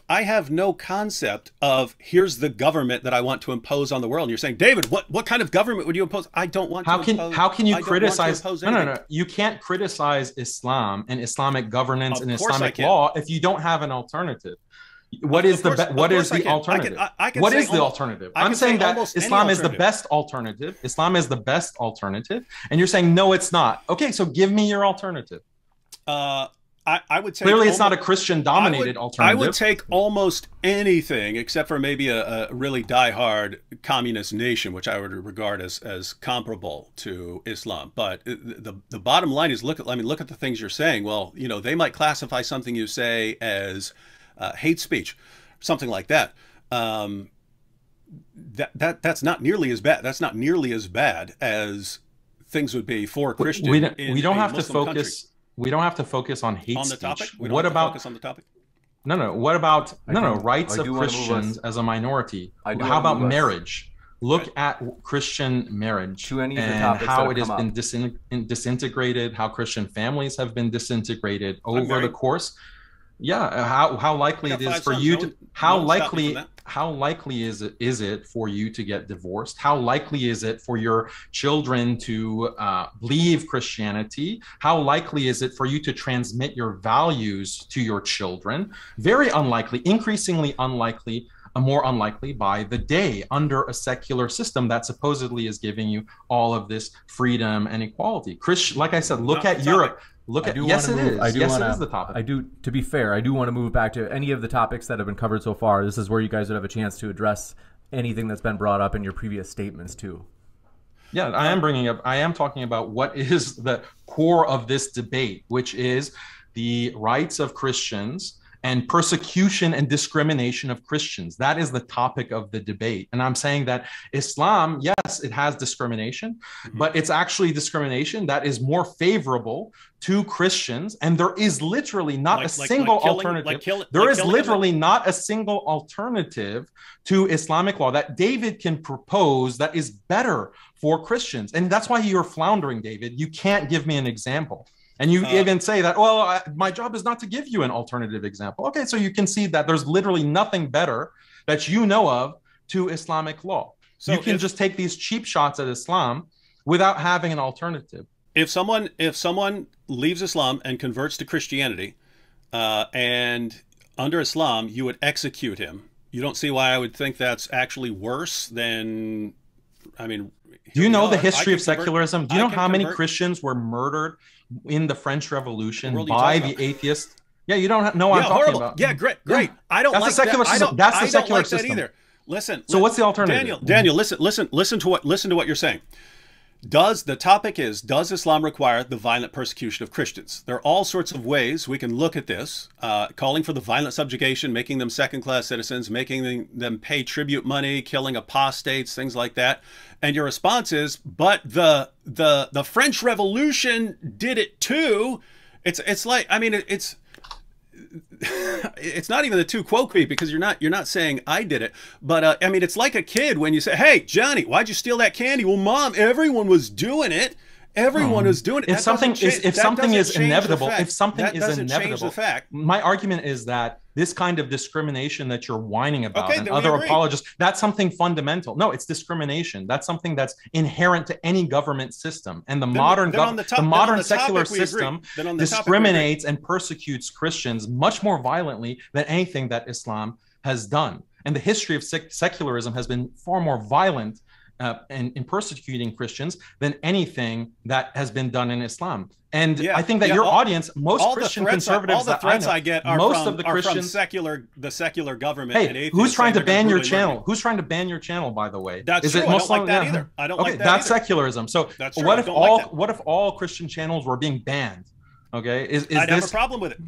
I have no concept of here's the government that I want to impose on the world. And you're saying, David, what kind of government would you impose? I don't want how to impose. How can you criticize? No. You can't criticize Islam and Islamic governance and Islamic law if you don't have an alternative. What is the alternative? What is the alternative? I'm saying that Islam is the best alternative. Islam is the best alternative, and you're saying no, it's not. Okay, so give me your alternative. I would take clearly it's not a Christian-dominated alternative. I would take almost anything except for maybe a really die-hard communist nation, which I would regard as comparable to Islam. But the bottom line is look at the things you're saying. Well, you know, they might classify something you say as hate speech, something like that. That's not nearly as bad. That's not nearly as bad as things would be for Christians. We don't have to focus. We don't have to focus on hate speech. Topic? What about focus on the topic? No. What about rights of Christians as a minority? How about marriage? Look at Christian marriage and how it has been disintegrated. How Christian families have been disintegrated over the course. Yeah, how likely it is for you to how likely is it for you to get divorced? How likely is it for your children to leave Christianity? How likely is it for you to transmit your values to your children? Very unlikely, increasingly unlikely, more unlikely by the day under a secular system that supposedly is giving you all of this freedom and equality. Like I said, look at Europe. Yes, it is. It is the topic. To be fair, I do want to move back to any of the topics that have been covered so far. This is where you guys would have a chance to address anything that's been brought up in your previous statements too. Yeah, I am talking about what is the core of this debate, which is the rights of Christians and persecution and discrimination of Christians. That is the topic of the debate. And I'm saying that Islam, yes, it has discrimination, but it's actually discrimination that is more favorable to Christians. And there is literally not a single alternative. There is literally not a single alternative to Islamic law that David can propose that is better for Christians. And that's why you're floundering, David. You can't give me an example. And you even say that, well, my job is not to give you an alternative example. Okay, so you can see that there's literally nothing better that you know of to Islamic law. So you can just take these cheap shots at Islam without having an alternative. If someone leaves Islam and converts to Christianity, and under Islam, you would execute him. You don't see why I would think that's actually worse than, I mean... Do you know the history of secularism? Do you know how many Christians were murdered in the French Revolution by the atheists? Yeah, you don't know what I'm talking about. Yeah, great. Yeah. I don't like that. That's the secular system either. Listen. So what's the alternative? Daniel, listen to what you're saying. The topic is, does Islam require the violent persecution of Christians? There are all sorts of ways we can look at this, calling for the violent subjugation, making them second-class citizens, making them pay tribute money, killing apostates, things like that. And your response is, but the French Revolution did it too. It's like, I mean, it's not even the tu quoque, because you're not saying I did it, but I mean, it's like a kid when you say, hey Johnny, why'd you steal that candy? Well, Mom, everyone was doing it. Everyone is doing it. If something is inevitable, my argument is that this kind of discrimination that you're whining about and other apologists, that's something fundamental. No, it's discrimination. That's something that's inherent to any government system. And the modern secular system discriminates and persecutes Christians much more violently than anything that Islam has done. And the history of secularism has been far more violent in persecuting Christians than anything that has been done in Islam. And I think that your audience, most Christian conservatives, all the threats I get are most from, of the Christians, the secular government. Hey, and atheists who's trying to ban your brutally channel? murder. Who's trying to ban your channel? By the way, that's is true. it I Muslim? don't like that either. I don't like that. That's either. secularism. So that's true. what if what if all Christian channels were being banned? Okay, I'd have a problem with it.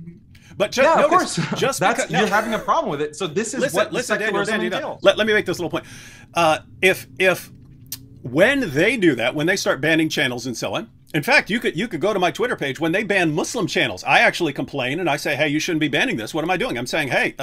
But just, yeah, notice, of course, just that's, because, you're having a problem with it. So this is what secularism entails. Let me make this little point. If when they do that, when they start banning channels and so on, in fact, you could go to my Twitter page when they ban Muslim channels. I actually complain and I say, hey, you shouldn't be banning this. What am I doing? I'm saying, hey,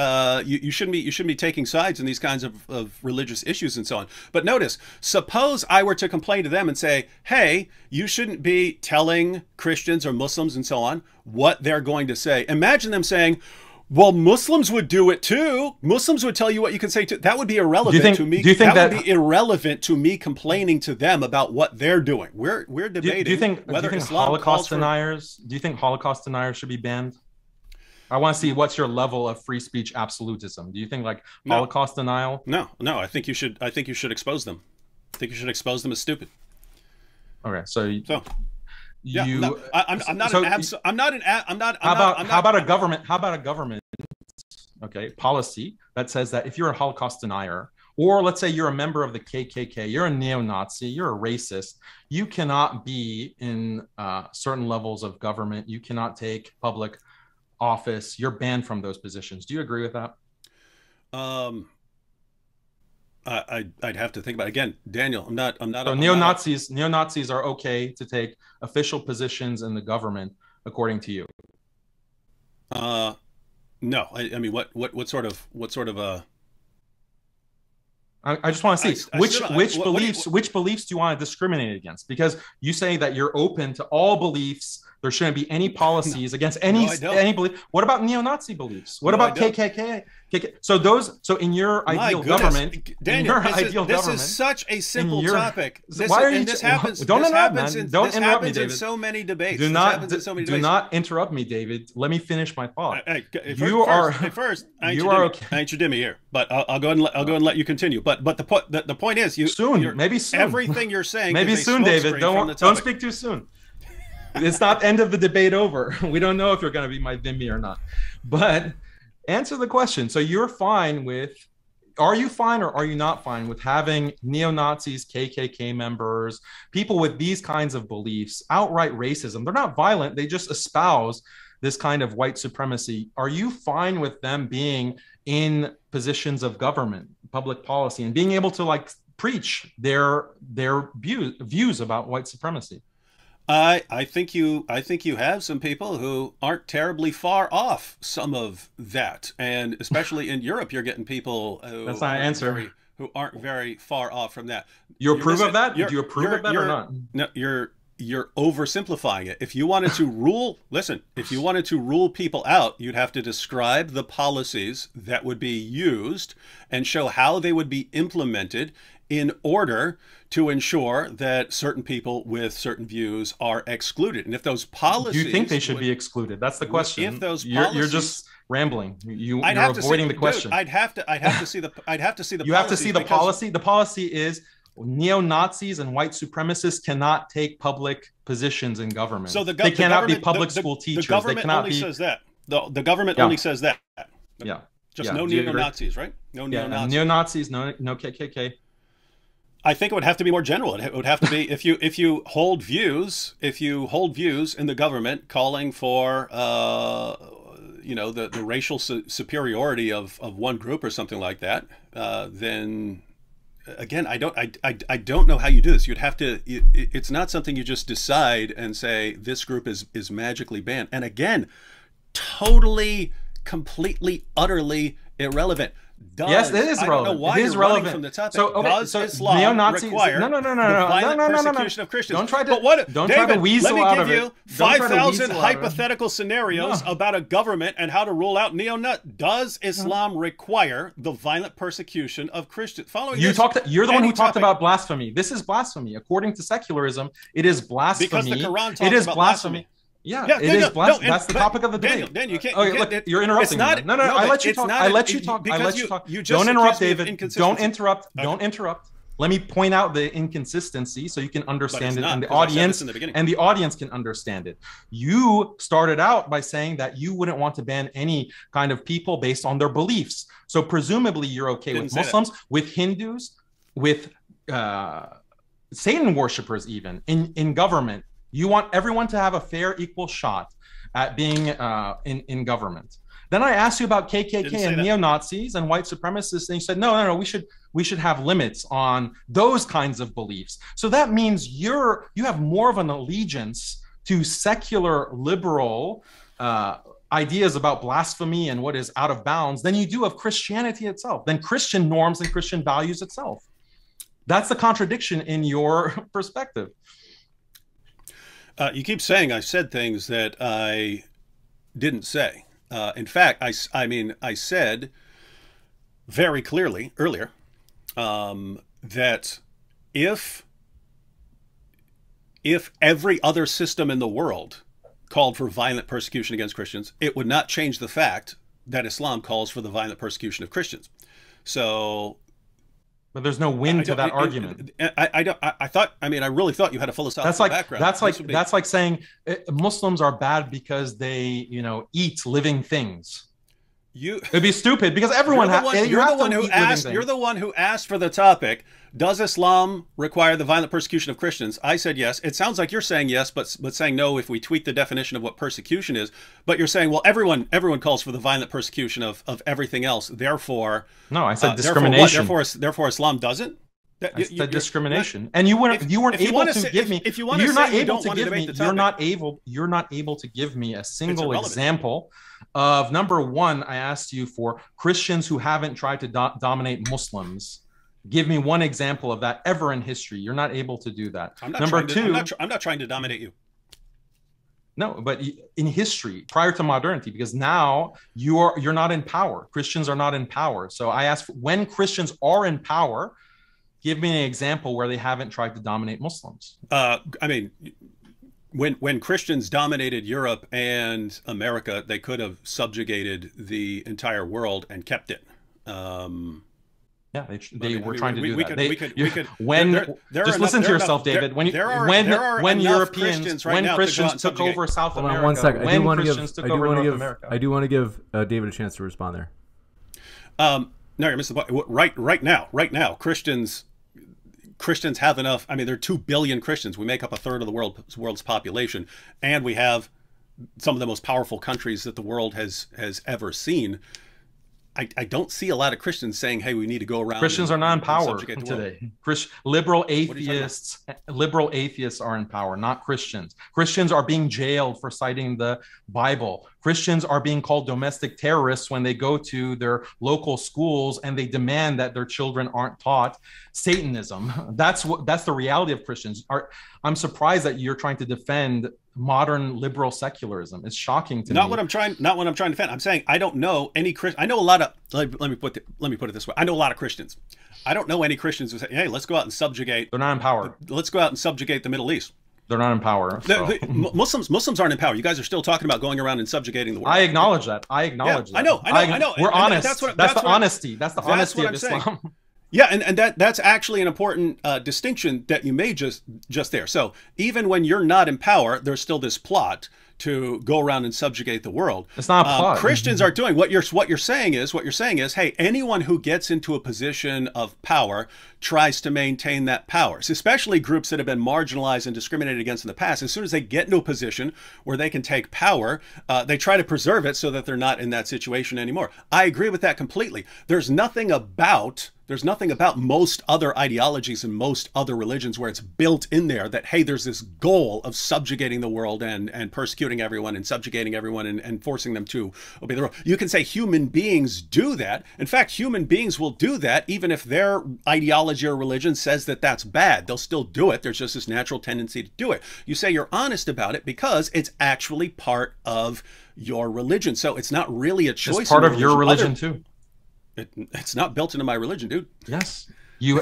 you shouldn't be taking sides in these kinds of religious issues and so on. But notice, suppose I were to complain to them and say, hey, you shouldn't be telling Christians or Muslims and so on what they're going to say. Imagine them saying, well, Muslims would do it too. Muslims would tell you what you can say too. That would be irrelevant to me. Do you think that would be irrelevant to me complaining to them about what they're doing? We're debating. Do you think Islam Holocaust deniers? Do you think Holocaust deniers should be banned? I want to see what's your level of free speech absolutism. Do you think like Holocaust denial? No. I think you should expose them. I think you should expose them as stupid. Okay, so. Yeah, I'm not How about a government okay policy that says that if you're a Holocaust denier, or let's say you're a member of the KKK, you're a neo-Nazi, you're a racist, you cannot be in certain levels of government, you cannot take public office, you're banned from those positions. Do you agree with that? I'd have to think about it. Again, Daniel. I'm not. So neo-Nazis are okay to take official positions in the government, according to you? No. I mean, what sort of I just want to see which beliefs do you want to discriminate against? Because you say that you're open to all beliefs. There shouldn't be any policies against any belief. What about neo-Nazi beliefs? What about KKK? So in your ideal government, Daniel, this is such a simple topic. This happens. Don't interrupt, man. Don't interrupt me, David. In so many debates. Do not interrupt me, David. Let me finish my thought. First, I ain't your dimmy here, but I'll go and let you continue. But the point is, maybe soon. Everything you're saying, maybe soon, David. Don't speak too soon. It's not end of the debate over. We don't know if you're going to be my dhimmi or not. But answer the question. So are you fine or are you not fine with having neo-Nazis, KKK members, people with these kinds of beliefs, outright racism? They're not violent. They just espouse this kind of white supremacy. Are you fine with them being in positions of government, public policy, and being able to like preach their views about white supremacy? I think you have some people who aren't terribly far off some of that, and especially in Europe, you're getting people who aren't very far off from that. You approve of that? Do you approve of that or not? No, you're oversimplifying it. If you wanted to rule, if you wanted to rule people out, you'd have to describe the policies that would be used and show how they would be implemented in order to ensure that certain people with certain views are excluded. And if those policies... Do you think they should be excluded? That's the question. If those policies... You're just rambling. You're avoiding the question. I'd have to see the You have to see the policy. The policy is neo-Nazis and white supremacists cannot take public positions in government. So they cannot be public school teachers. The government only says that. The government only says that. Yeah. Just no neo-Nazis, right? No neo-Nazis. Neo-Nazis, no KKK. I think it would have to be more general. It would have to be if you hold views in the government calling for the racial superiority of one group or something like that, then again, I don't know how you do this. You'd have to. It's not something you just decide and say this group is magically banned. And again, totally, completely, utterly irrelevant. Yes, it is relevant. I don't know why you're running from the topic. Does Islam require the violent persecution of Christians? Don't try to weasel out of it. Let me give you 5,000 hypothetical scenarios about a government and how to rule out neo-Nazis. Does Islam require the violent persecution of Christians? You're the one who talked about blasphemy. This is blasphemy. According to secularism, it is blasphemy. Because the Quran talks about blasphemy. Yeah, it is blasphemy. That's the topic of the debate. Dan, you can't. Okay, look, you're interrupting me. No, I let you talk. I let you talk. I let you talk. Don't interrupt, David. Don't interrupt. Don't interrupt. Let me point out the inconsistency so you can understand it, and the audience can understand it. You started out by saying that you wouldn't want to ban any kind of people based on their beliefs. So presumably you're okay with Muslims, with Hindus, with Satan worshippers, even in government. You want everyone to have a fair, equal shot at being in government. Then I asked you about KKK and neo-Nazis and white supremacists, and you said, no, we should have limits on those kinds of beliefs. So that means you have more of an allegiance to secular liberal ideas about blasphemy and what is out of bounds than you do of Christianity itself, than Christian norms and Christian values itself. That's the contradiction in your perspective. You keep saying I said things that I didn't say. In fact, I said very clearly earlier that if every other system in the world called for violent persecution against Christians, it would not change the fact that Islam calls for the violent persecution of Christians. So. But there's no win to that argument. I really thought you had a philosophical background. That's like saying Muslims are bad because they, eat living things. It'd be stupid because everyone You're the one who asked for the topic. Does Islam require the violent persecution of Christians? I said yes. It sounds like you're saying yes, but saying no if we tweak the definition of what persecution is. But you're saying, well, everyone calls for the violent persecution of everything else. Therefore, no, I said discrimination. Therefore, Islam doesn't. I said discrimination, and you weren't able to give me. You're not able to give me a single example of, number one, I asked you for Christians who haven't tried to dominate Muslims. Give me one example of that ever in history. You're not able to do that. I'm not trying to dominate you. No, but in history, prior to modernity, because now you're not in power. Christians are not in power. So I asked, when Christians are in power, give me an example where they haven't tried to dominate Muslims. When Christians dominated Europe and America, they could have subjugated the entire world and kept it. Yeah, they were trying to do that. Just listen to yourself, David. When Christians took over South America, one second. I do want to give David a chance to respond there. No, you're missing the point. Right now, Christians have enough. There are 2 billion Christians. We make up a third of the world's population, and we have some of the most powerful countries that the world has ever seen. I don't see a lot of Christians saying, hey, we need to go around. Christians are not in power today. Liberal atheists are in power, not Christians. Christians are being jailed for citing the Bible. Christians are being called domestic terrorists when they go to their local schools and they demand that their children aren't taught Satanism. That's the reality of Christians. I'm surprised that you're trying to defend modern liberal secularism. It's shocking to me. Not what I'm trying to defend. I'm saying I don't know any Christian. I know a lot of. Let me put it this way. I know a lot of Christians. I don't know any Christians who say, "Hey, let's go out and subjugate." They're not in power. Let's go out and subjugate the Middle East. They're not in power. So. Muslims aren't in power. You guys are still talking about going around and subjugating the world. I acknowledge that. I know. We're honest. That's the honesty. That's the honesty of Islam. Yeah, and that's actually an important distinction that you made just there. So even when you're not in power, there's still this plot to go around and subjugate the world. It's not a plot. Christians are doing what you're saying is, hey, anyone who gets into a position of power tries to maintain that power. So especially groups that have been marginalized and discriminated against in the past. As soon as they get into a position where they can take power, they try to preserve it so that they're not in that situation anymore. I agree with that completely. There's nothing about most other ideologies and most other religions where it's built in there that, hey, there's this goal of subjugating the world and persecuting everyone and subjugating everyone and forcing them to obey the rule. You can say human beings do that. In fact, human beings will do that even if their ideology or religion says that that's bad. They'll still do it. There's just this natural tendency to do it. You say you're honest about it because it's actually part of your religion. So it's not really a choice. It's part of your religion too. It's not built into my religion, dude. Yes. You,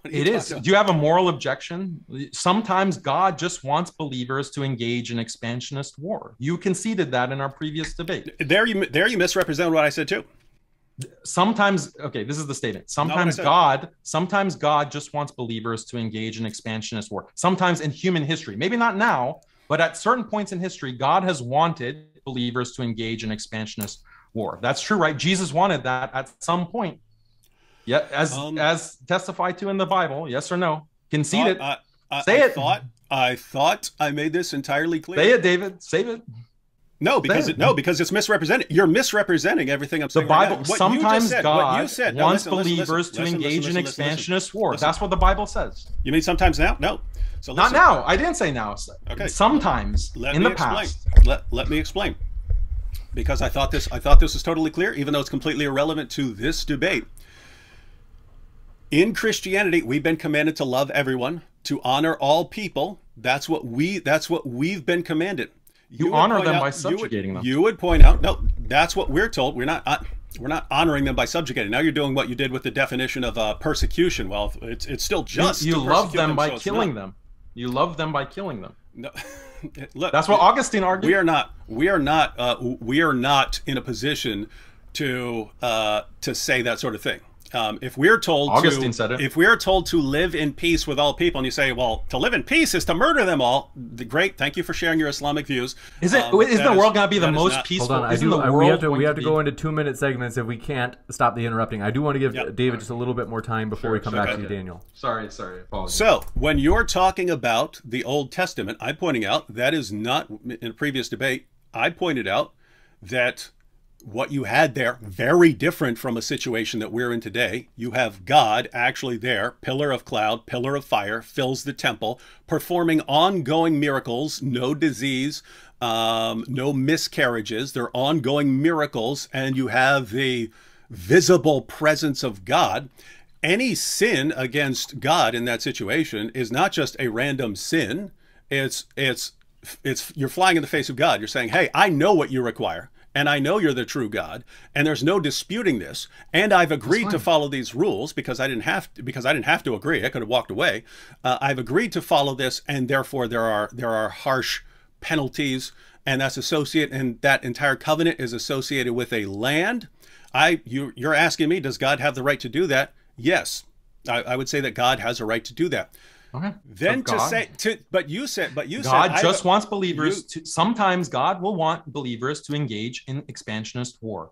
it is. Do you have a moral objection? Sometimes God just wants believers to engage in expansionist war. You conceded that in our previous debate. There you misrepresented what I said too. Sometimes, okay, this is the statement. Sometimes God just wants believers to engage in expansionist war. Sometimes in human history, maybe not now, but at certain points in history, God has wanted believers to engage in expansionist war. That's true, right? Jesus wanted that at some point. Yeah, as testified to in the Bible, yes or no? Concede it. Say it. I thought I made this entirely clear. Say it, David. Say it. No, because it's misrepresented. You're misrepresenting everything I'm saying. The Bible. Right now. Sometimes God wants believers to engage in expansionist war. That's what the Bible says. You mean sometimes now? No. So not now. I didn't say now. Okay. Sometimes in the past. Let me explain. Because I thought this was totally clear, even though it's completely irrelevant to this debate. In Christianity, we've been commanded to love everyone, to honor all people. That's what we've been commanded. You honor them by subjugating them. You would point out, no, that's what we're told. We're not honoring them by subjugating. Now you're doing what you did with the definition of persecution. Well, it's still just you love them by killing them. You love them by killing them. No. Look, that's what Augustine argued. We are not in a position to say that sort of thing. If we're told if we're told to live in peace with all people, and you say, well, to live in peace is to murder them all, great, thank you for sharing your Islamic views. Isn't the world going to be the most peaceful? We have to go into 2-minute segments if we can't stop the interrupting. I do want to give David just a little bit more time before we come back to you, Daniel. Sorry, apologies. So when you're talking about the Old Testament, I'm pointing out that is not, in a previous debate, I pointed out that what you had there, very different from a situation that we're in today. You have God actually there, pillar of cloud, pillar of fire, fills the temple, performing ongoing miracles, no disease, no miscarriages. They're ongoing miracles, and you have the visible presence of God. Any sin against God in that situation is not just a random sin. It's you're flying in the face of God. You're saying, hey, I know what you require. And I know you're the true God, and there's no disputing this. And I've agreed to follow these rules because I didn't have to agree. I could have walked away. I've agreed to follow this, and therefore there are harsh penalties, and that's associated. And that entire covenant is associated with a land. You're asking me, does God have the right to do that? Yes, I would say that God has a right to do that. Okay. Then but you said God just wants believers to. Sometimes God will want believers to engage in expansionist war.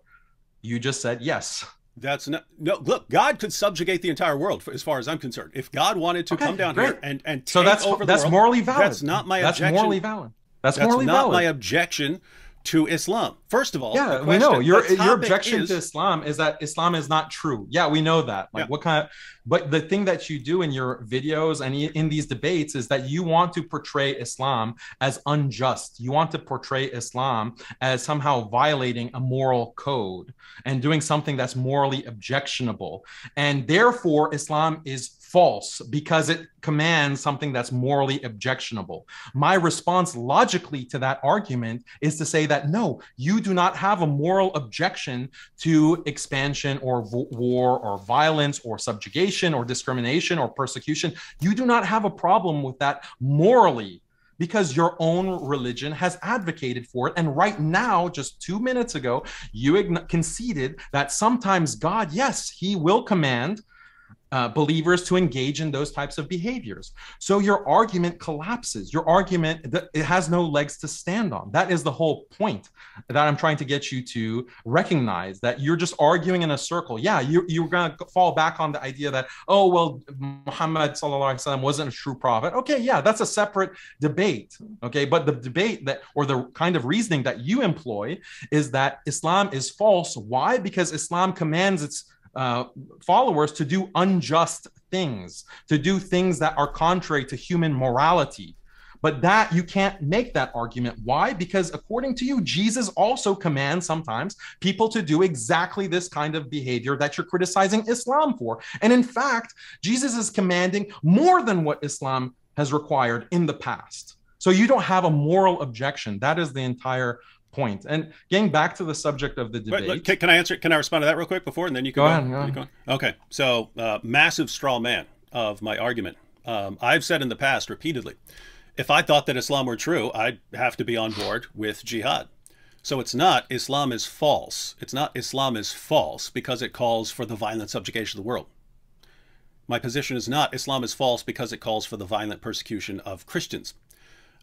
You just said yes. That's not Look, God could subjugate the entire world, as far as I'm concerned. If God wanted to come down here and take over the world, morally valid. That's not my objection. That's morally valid. That's morally not valid. my objection to Islam. First of all, yeah, we know your objection to Islam is that Islam is not true. Yeah, we know that. Like, what kind of? But the thing that you do in your videos and in these debates is that you want to portray Islam as unjust. You want to portray Islam as somehow violating a moral code and doing something that's morally objectionable. And therefore, Islam is false because it commands something that's morally objectionable. My response logically to that argument is to say that no, you do not have a moral objection to expansion or war or violence or subjugation or discrimination or persecution. You do not have a problem with that morally, because your own religion has advocated for it. And right now, just 2 minutes ago, you conceded that sometimes God, yes, he will command believers to engage in those types of behaviors. So your argument collapses. Your argument, it has no legs to stand on. That is the whole point that I'm trying to get you to recognize, that you're just arguing in a circle. Yeah, you're going to fall back on the idea that, oh, well, Muhammad sallallahu alaihi wasallam wasn't a true prophet. Okay, yeah, that's a separate debate. Okay, but the debate or the kind of reasoning that you employ is that Islam is false. Why? Because Islam commands its followers to do unjust things, to do things that are contrary to human morality. But that you can't make that argument. Why? Because according to you, Jesus also commands sometimes people to do exactly this kind of behavior that you're criticizing Islam for. And in fact, Jesus is commanding more than what Islam has required in the past. So you don't have a moral objection. That is the entire point. And getting back to the subject of the debate. Can I answer? Can I respond to that real quick before, and then you can go ahead. Okay. So massive straw man of my argument. I've said in the past repeatedly, if I thought that Islam were true, I'd have to be on board with jihad. So it's not Islam is false. It's not Islam is false because it calls for the violent subjugation of the world. My position is not Islam is false because it calls for the violent persecution of Christians.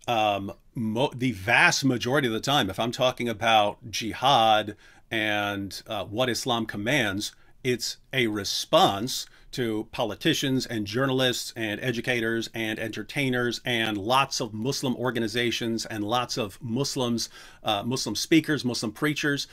The vast majority of the time, if I'm talking about jihad and what Islam commands, it's a response to politicians and journalists and educators and entertainers and lots of Muslim organizations and lots of Muslims, Muslim speakers, Muslim preachers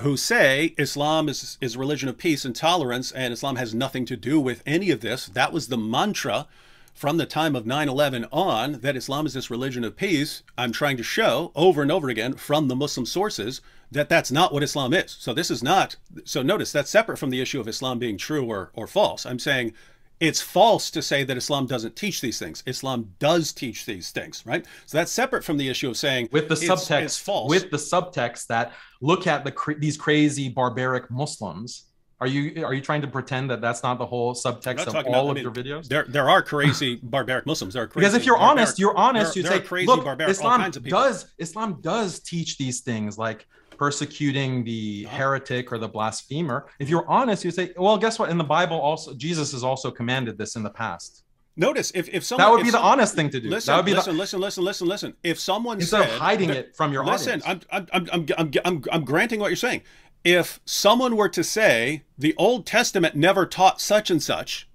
who say Islam is a religion of peace and tolerance, and Islam has nothing to do with any of this. That was the mantra from the time of 9/11 on, that Islam is this religion of peace. I'm trying to show over and over again from the Muslim sources that that's not what Islam is. So this is not, so notice that's separate from the issue of Islam being true or false. I'm saying it's false to say that Islam doesn't teach these things. Islam does teach these things, right? So that's separate from the issue of saying with the subtext, it's false. With the subtext that look at these crazy barbaric Muslims. Are you trying to pretend that that's not the whole subtext of all of your videos? There are crazy barbaric Muslims. There are crazy because if you're honest, you're honest. There You are say, crazy look, barbaric, all kinds of people. Islam does teach these things like persecuting the heretic or the blasphemer. If you're honest, you say, well, guess what? In the Bible, also Jesus has also commanded this in the past. Notice if someone, that would be the honest thing to do. Listen, that would be listen. If someone instead said, of hiding it from your audience. I'm granting what you're saying. If someone were to say the Old Testament never taught such and such,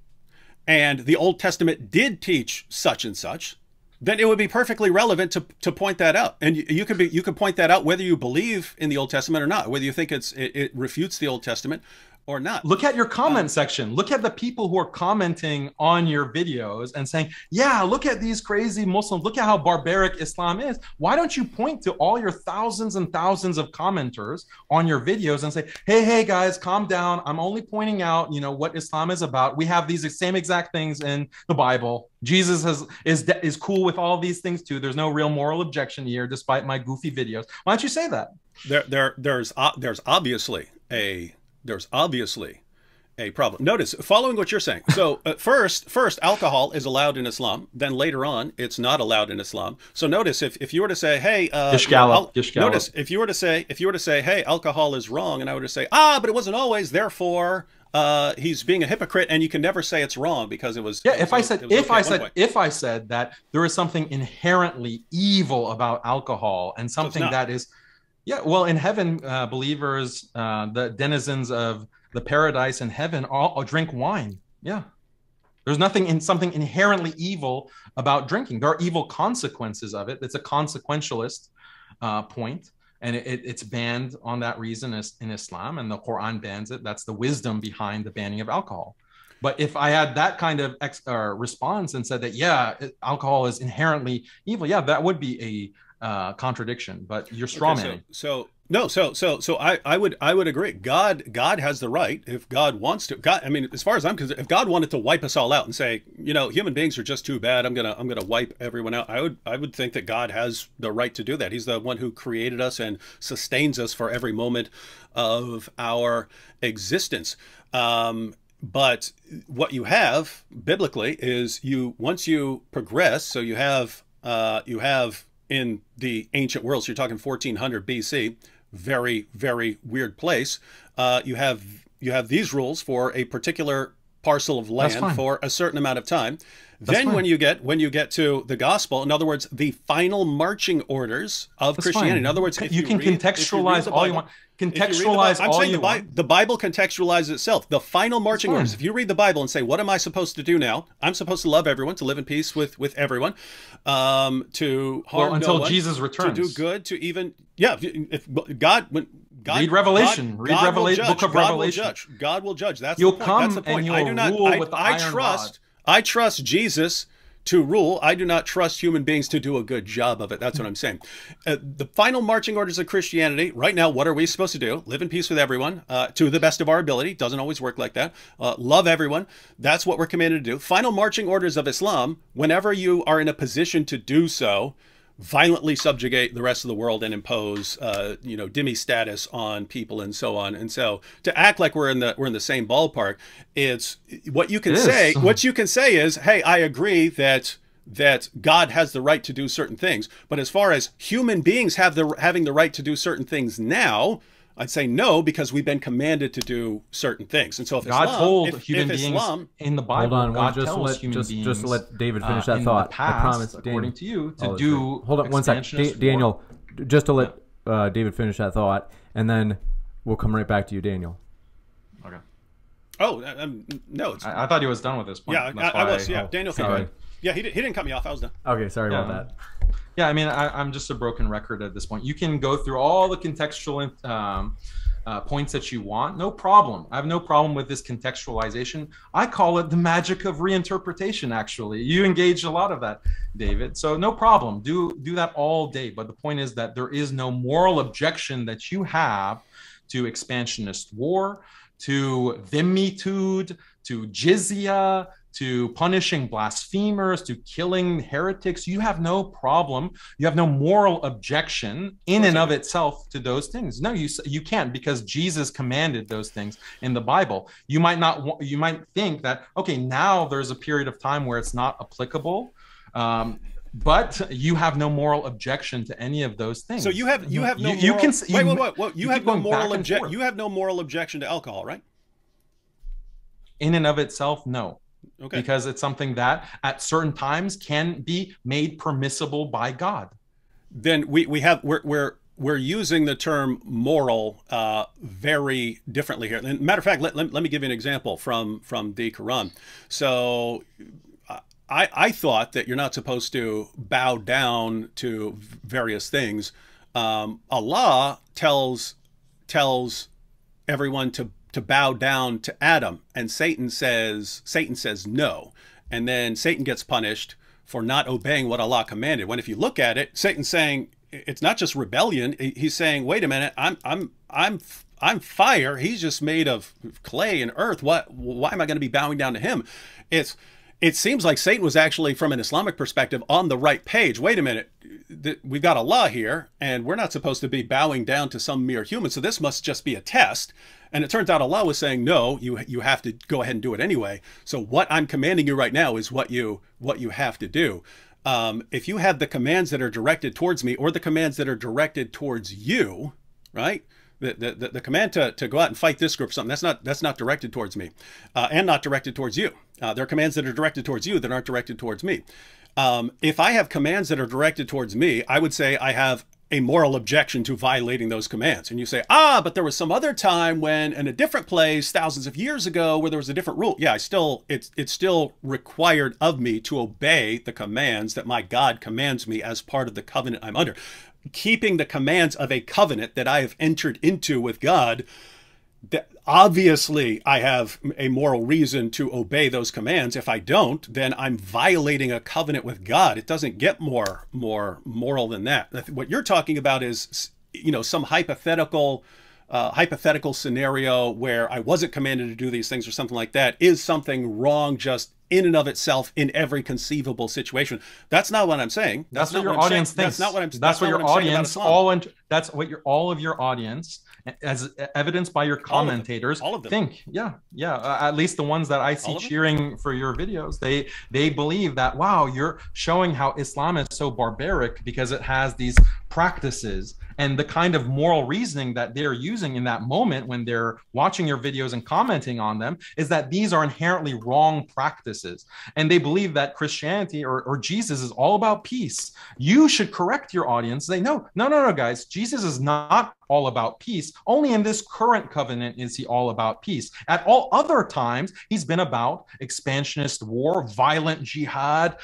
and the Old Testament did teach such and such, then it would be perfectly relevant to point that out. And you could point that out whether you believe in the Old Testament or not, whether you think it refutes the Old Testament or not. Look at your comment section. Look at the people who are commenting on your videos and saying, yeah, look at these crazy Muslims. Look at how barbaric Islam is. Why don't you point to all your thousands and thousands of commenters on your videos and say, hey guys, calm down. I'm only pointing out, what Islam is about. We have these same exact things in the Bible. Jesus is cool with all these things too. There's no real moral objection here, despite my goofy videos. Why don't you say that? There's obviously a problem. Notice, following what you're saying. So first, alcohol is allowed in Islam. Then later on, it's not allowed in Islam. So notice, if you were to say, hey, notice if you were to say, hey, alcohol is wrong, and I were to say, but it wasn't always. Therefore, he's being a hypocrite, and you can never say it's wrong because it was. Yeah, if I said that there is something inherently evil about alcohol and something that is. Yeah, well, in heaven, believers, the denizens of the paradise in heaven, all drink wine. Yeah, there's something inherently evil about drinking. There are evil consequences of it. It's a consequentialist point, and it's banned on that reason in Islam, and the Quran bans it. That's the wisdom behind the banning of alcohol. But if I had that kind of response and said that, yeah, alcohol is inherently evil, yeah, that would be a contradiction, but you're strawmanning. I would agree. God has the right, if God wants to. God, I mean, as far as I'm concerned, if God wanted to wipe us all out and say, human beings are just too bad, I'm gonna wipe everyone out, I would think that God has the right to do that. He's the one who created us and sustains us for every moment of our existence. But what you have biblically is once you progress, so you have in the ancient world, so you're talking 1400 BC, very, very weird place. You have these rules for a particular parcel of land for a certain amount of time. Then when you get to the gospel, in other words, the final marching orders of Christianity. In other words, if you can contextualize all you want. Contextualize all you want. The Bible contextualizes itself. The final marching orders. If you read the Bible and say, what am I supposed to do now? I'm supposed to love everyone, to live in peace with everyone, to harm until no one, Jesus returns, to do good, to even if God read Revelation. Read Revelation. Book of Revelation. God will judge. That's You'll the point. come That's the point. and you'll rule with the iron rod. I trust Jesus to rule. I do not trust human beings to do a good job of it. That's what I'm saying. The final marching orders of Christianity right now, what are we supposed to do? Live in peace with everyone to the best of our ability. Doesn't always work like that. Love everyone. That's what we're commanded to do. Final marching orders of Islam, whenever you are in a position to do so, violently subjugate the rest of the world and impose, you know, dhimmi status on people and so on. And so to act like we're in the same ballpark, it's what you can say. What you can say is, hey, I agree that God has the right to do certain things, but as far as human beings having the right to do certain things now, I'd say no, because we've been commanded to do certain things. And so if God told human beings beings in the Bible, hold on, God just tells let, human beings just let David finish that in thought. the past, I promise, according to you, to oh, do. Hold on one sec, Daniel. Just to let David finish that thought, and then we'll come right back to you, Daniel. Okay. Oh no, I thought he was done with this point. Yeah, I was. Yeah, Daniel. Sorry. Yeah, he didn't cut me off. I was done. Okay, sorry about that. Yeah, I mean, I'm just a broken record at this point. You can go through all the contextual points that you want. No problem. I have no problem with this contextualization. I call it the magic of reinterpretation, actually. You engaged a lot of that, David. So no problem. Do that all day. But the point is that there is no moral objection that you have to expansionist war, to dhimmitude, to jizya, to punishing blasphemers, to killing heretics. You have no problem. You have no moral objection in and of itself to those things. No, you can't, because Jesus commanded those things in the Bible. You might not. You might think that, okay, now there's a period of time where it's not applicable. But you have no moral objection to any of those things. So you have no moral, you have no moral objection. You have no moral objection to alcohol, right? In and of itself, no. Okay. Because it's something that at certain times can be made permissible by God. Then we're using the term moral very differently here. And matter of fact, let me give you an example from the Quran. So I thought that you're not supposed to bow down to various things. Allah tells everyone to bow down to Adam, and Satan says no, and then Satan gets punished for not obeying what Allah commanded. When if you look at it, Satan's saying it's not just rebellion. He's saying, wait a minute, I'm fire. He's just made of clay and earth. Why am I going to be bowing down to him? It seems like Satan was actually, from an Islamic perspective, on the right page. Wait a minute, we've got Allah here, and we're not supposed to be bowing down to some mere human, so this must just be a test. And it turns out Allah was saying, no, you have to go ahead and do it anyway. So what I'm commanding you right now is what you have to do. If you have the commands that are directed towards me, or the commands that are directed towards you, right? The command to go out and fight this group, something that's not directed towards me, and not directed towards you. There are commands that are directed towards you that aren't directed towards me. If I have commands that are directed towards me, I would say I have a moral objection to violating those commands. And you say, but there was some other time when, in a different place, thousands of years ago, where there was a different rule. Yeah, it's still required of me to obey the commands that my God commands me as part of the covenant I'm under. Keeping the commands of a covenant that I have entered into with God, obviously I have a moral reason to obey those commands. If I don't, then I'm violating a covenant with God. It doesn't get more moral than that. What you're talking about is, some hypothetical scenario where I wasn't commanded to do these things or something like that. Is something wrong just in and of itself in every conceivable situation? That's not what I'm saying. That's what your audience thinks. That's not what I'm. That's what your audience that's what all of your audience, as evidenced by your commentators, all of them think. Yeah. At least the ones that I see cheering for your videos, they believe that, wow, you're showing how Islam is so barbaric because it has these practices, and the kind of moral reasoning that they're using in that moment when they're watching your videos and commenting on them is that these are inherently wrong practices. And they believe that Christianity or Jesus is all about peace. You should correct your audience. Say, no, guys, Jesus is not all about peace. Only in this current covenant is he all about peace. At all other times, he's been about expansionist war, violent jihad,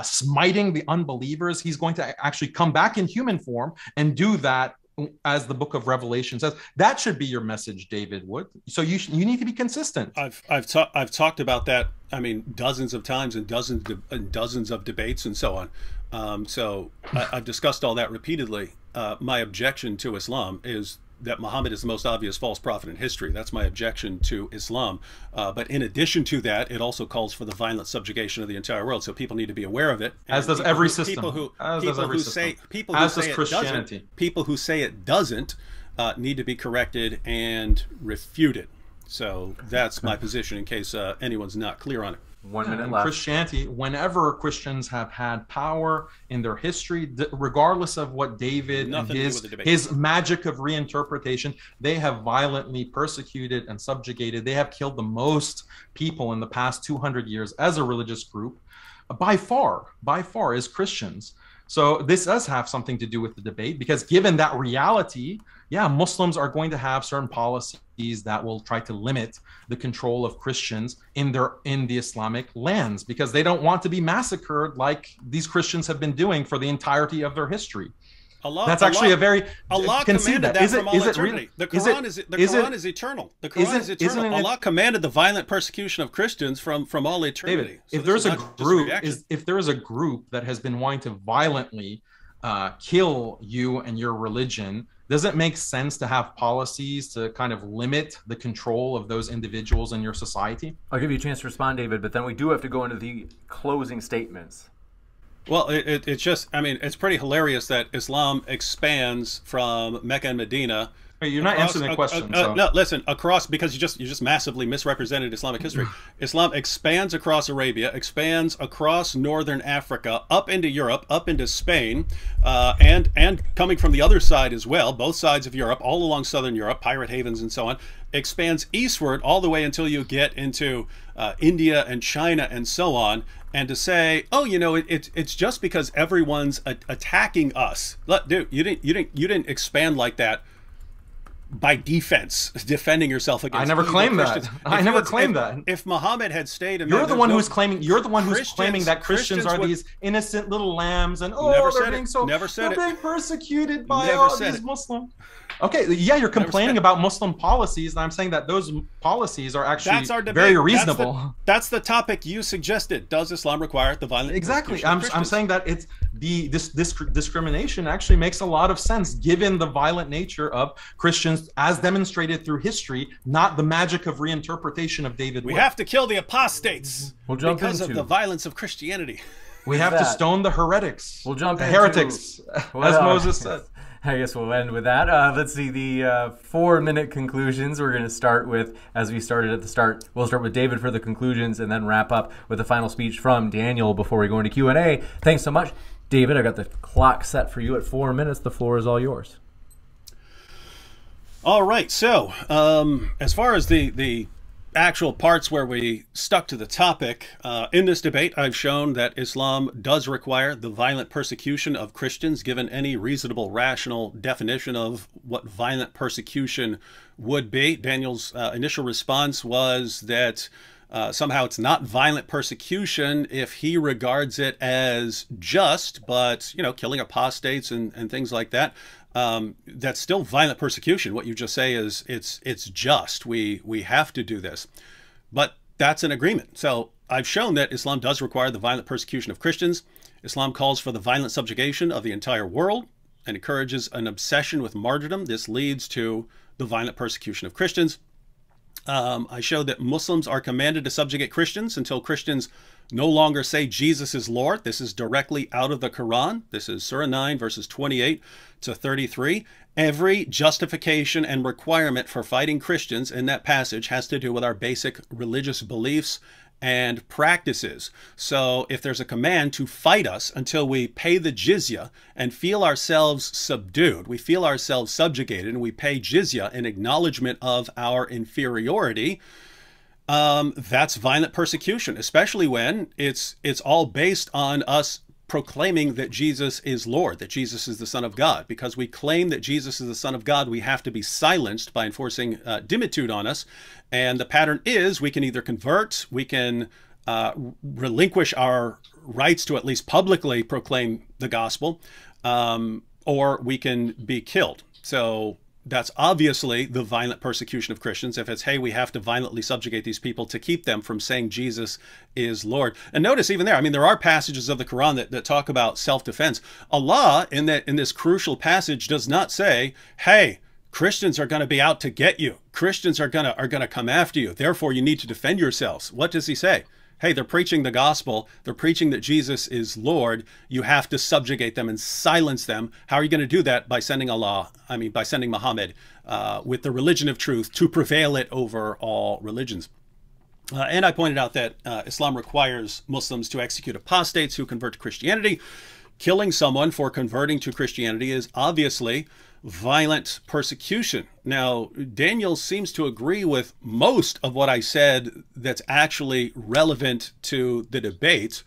smiting the unbelievers. He's going to actually come back in human form and do that, as the book of Revelation says. That should be your message, David Wood. So you need to be consistent. I've talked about that, I mean, dozens of times and dozens of debates and so on. So I've discussed all that repeatedly. My objection to Islam is that Muhammad is the most obvious false prophet in history. That's my objection to Islam. But in addition to that, it also calls for the violent subjugation of the entire world. So people need to be aware of it. As does every system. Christianity. People who say it doesn't need to be corrected and refuted. So that's my position in case anyone's not clear on it. 1 minute in left. Christianity, whenever Christians have had power in their history, regardless of what David and his magic of reinterpretation, they have violently persecuted and subjugated. They have killed the most people in the past 200 years as a religious group, by far as Christians. So this does have something to do with the debate, because given that reality, yeah, Muslims are going to have certain policies that will try to limit the control of Christians in the Islamic lands, because they don't want to be massacred like these Christians have been doing for the entirety of their history. That's actually a very Allah commanded that from all eternity. The Quran is eternal. The Quran is eternal. Allah commanded the violent persecution of Christians from all eternity. David, if there's a group that has been wanting to violently kill you and your religion, does it make sense to have policies to kind of limit the control of those individuals in your society? I'll give you a chance to respond, David, but then we do have to go into the closing statements. Well, it's just, I mean, it's pretty hilarious that Islam expands from Mecca and Medina. Hey, you're not answering the question. No, listen, because you just massively misrepresented Islamic history. Islam expands across Arabia, expands across northern Africa, up into Europe, up into Spain, and coming from the other side as well, both sides of Europe, all along southern Europe, pirate havens and so on, expands eastward all the way until you get into India and China and so on. And to say, oh, you know, it's just because everyone's attacking us. Look, dude, you didn't expand like that by defense, defending yourself against. I never claimed that. I never claimed that. If Muhammad had stayed, you're the one who's claiming. You're the one who's claiming that Christians are these innocent little lambs, and they're being persecuted by all these Muslims. Okay, yeah, you're complaining about Muslim policies, and I'm saying that those policies are actually very reasonable. That's the topic you suggested. Does Islam require the violent? Exactly. I'm saying that it's this discrimination actually makes a lot of sense given the violent nature of Christians as demonstrated through history, not the magic of reinterpretation of David. We have to kill the apostates because of the violence of Christianity. We have to stone the heretics. We'll jump into heretics, as Moses said. I guess we'll end with that. Let's see the 4-minute conclusions. We're going to start with, as we started at the start, we'll start with David for the conclusions and then wrap up with the final speech from Daniel before we go into Q&A. Thanks so much. David, I got the clock set for you at 4 minutes. The floor is all yours. All right. So as far as the actual parts where we stuck to the topic, in this debate, I've shown that Islam does require the violent persecution of Christians, given any reasonable, rational definition of what violent persecution would be. Daniel's initial response was that somehow it's not violent persecution if he regards it as just, but, you know, killing apostates and things like that. That's still violent persecution. What you just say is it's just. We have to do this. But that's an agreement. So I've shown that Islam does require the violent persecution of Christians. Islam calls for the violent subjugation of the entire world and encourages an obsession with martyrdom. This leads to the violent persecution of Christians. I showed that Muslims are commanded to subjugate Christians until Christians no longer say Jesus is Lord. This is directly out of the Quran. This is Surah 9, verses 28 to 33. Every justification and requirement for fighting Christians in that passage has to do with our basic religious beliefs and practices. So if there's a command to fight us until we pay the jizya and feel ourselves subdued, we feel ourselves subjugated, and we pay jizya in acknowledgement of our inferiority, that's violent persecution, especially when it's all based on us proclaiming that Jesus is Lord, that Jesus is the Son of God. Because we claim that Jesus is the Son of God, we have to be silenced by enforcing dimitude on us. And the pattern is we can either convert, we can relinquish our rights to at least publicly proclaim the gospel, or we can be killed. So that's obviously the violent persecution of Christians. If it's, hey, we have to violently subjugate these people to keep them from saying Jesus is Lord. And notice even there, I mean, there are passages of the Quran that talk about self-defense. Allah, in this crucial passage, does not say, hey, Christians are going to be out to get you. Christians are going to come after you. Therefore, you need to defend yourselves. What does he say? Hey, they're preaching the gospel. They're preaching that Jesus is Lord. You have to subjugate them and silence them. How are you going to do that? By sending by sending Muhammad with the religion of truth to prevail it over all religions. And I pointed out that Islam requires Muslims to execute apostates who convert to Christianity. Killing someone for converting to Christianity is obviously violent persecution. Now, Daniel seems to agree with most of what I said that's actually relevant to the debate.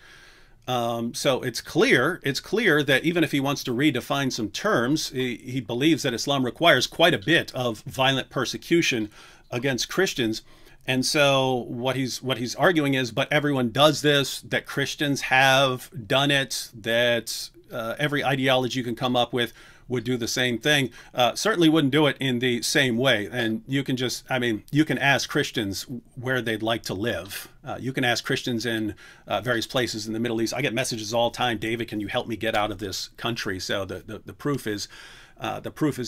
So it's clear that even if he wants to redefine some terms, he believes that Islam requires quite a bit of violent persecution against Christians. And so what he's arguing is, but everyone does this, that Christians have done it, that every ideology you can come up with would do the same thing. Certainly wouldn't do it in the same way. And you can just, you can ask Christians where they'd like to live. You can ask Christians in various places in the Middle East. I get messages all the time, David, can you help me get out of this country? So the proof is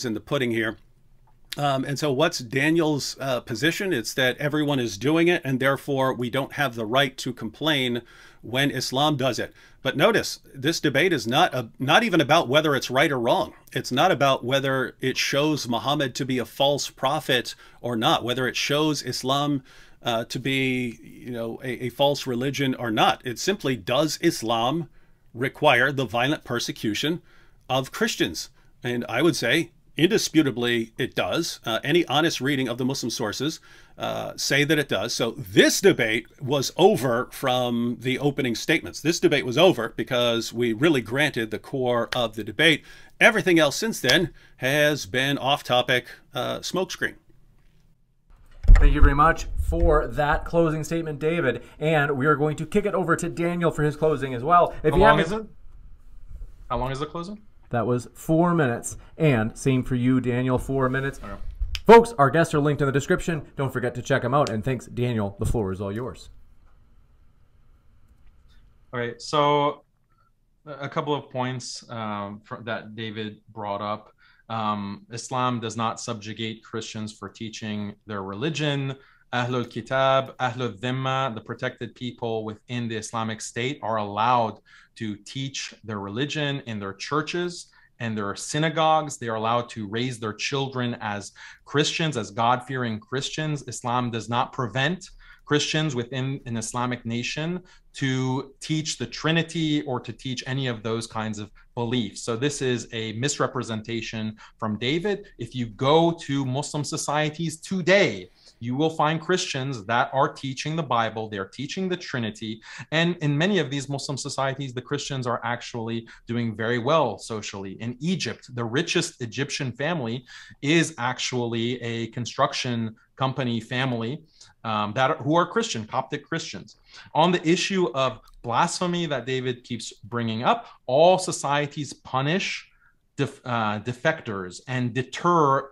in the pudding here. And so what's Daniel's position? It's that everyone is doing it, and therefore we don't have the right to complain when Islam does it. But notice, this debate is not even about whether it's right or wrong. It's not about whether it shows Muhammad to be a false prophet or not, whether it shows Islam to be, a false religion or not. It's simply, does Islam require the violent persecution of Christians? And I would say, indisputably, it does. Any honest reading of the Muslim sources say that it does. So this debate was over from the opening statements. This debate was over because we really granted the core of the debate. Everything else since then has been off-topic smokescreen. Thank you very much for that closing statement, David. And we are going to kick it over to Daniel for his closing as well. How long is it? How long is the closing? That was 4 minutes. And same for you, Daniel, 4 minutes. Okay. Folks, our guests are linked in the description. Don't forget to check them out. And thanks, Daniel. The floor is all yours. All right. So a couple of points that David brought up. Islam does not subjugate Christians for teaching their religion. Ahlul Kitab, Ahlul Dhimma, the protected people within the Islamic State, are allowed to teach their religion in their churches and their synagogues. They are allowed to raise their children as Christians, as God-fearing Christians. Islam does not prevent Christians within an Islamic nation to teach the Trinity or to teach any of those kinds of beliefs. So this is a misrepresentation from David. If you go to Muslim societies today, you will find Christians that are teaching the Bible, they're teaching the Trinity, and in many of these Muslim societies, the Christians are actually doing very well socially. In Egypt, the richest Egyptian family is actually a construction company family who are Christian, Coptic Christians. On the issue of blasphemy that David keeps bringing up, all societies punish defectors and deter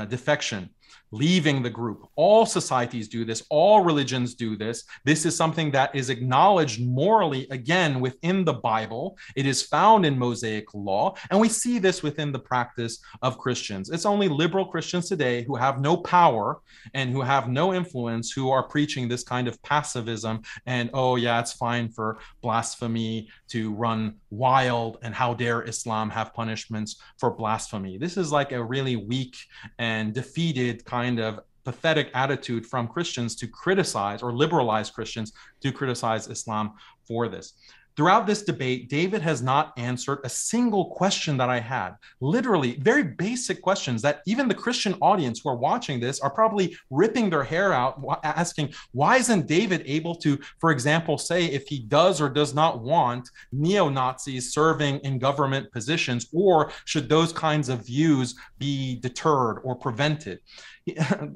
defection, leaving the group. All societies do this. All religions do this. This is something that is acknowledged morally, again, within the Bible. It is found in Mosaic law, and we see this within the practice of Christians. It's only liberal Christians today who have no power and who have no influence who are preaching this kind of pacifism and, oh yeah, it's fine for blasphemy to run wild, and how dare Islam have punishments for blasphemy. This is like a really weak and defeated kind of pathetic attitude from Christians to criticize, or liberalized Christians to criticize Islam for this. Throughout this debate, David has not answered a single question that I had. Literally, very basic questions that even the Christian audience who are watching this are probably ripping their hair out, asking, why isn't David able to, for example, say if he does or does not want neo-Nazis serving in government positions, or should those kinds of views be deterred or prevented?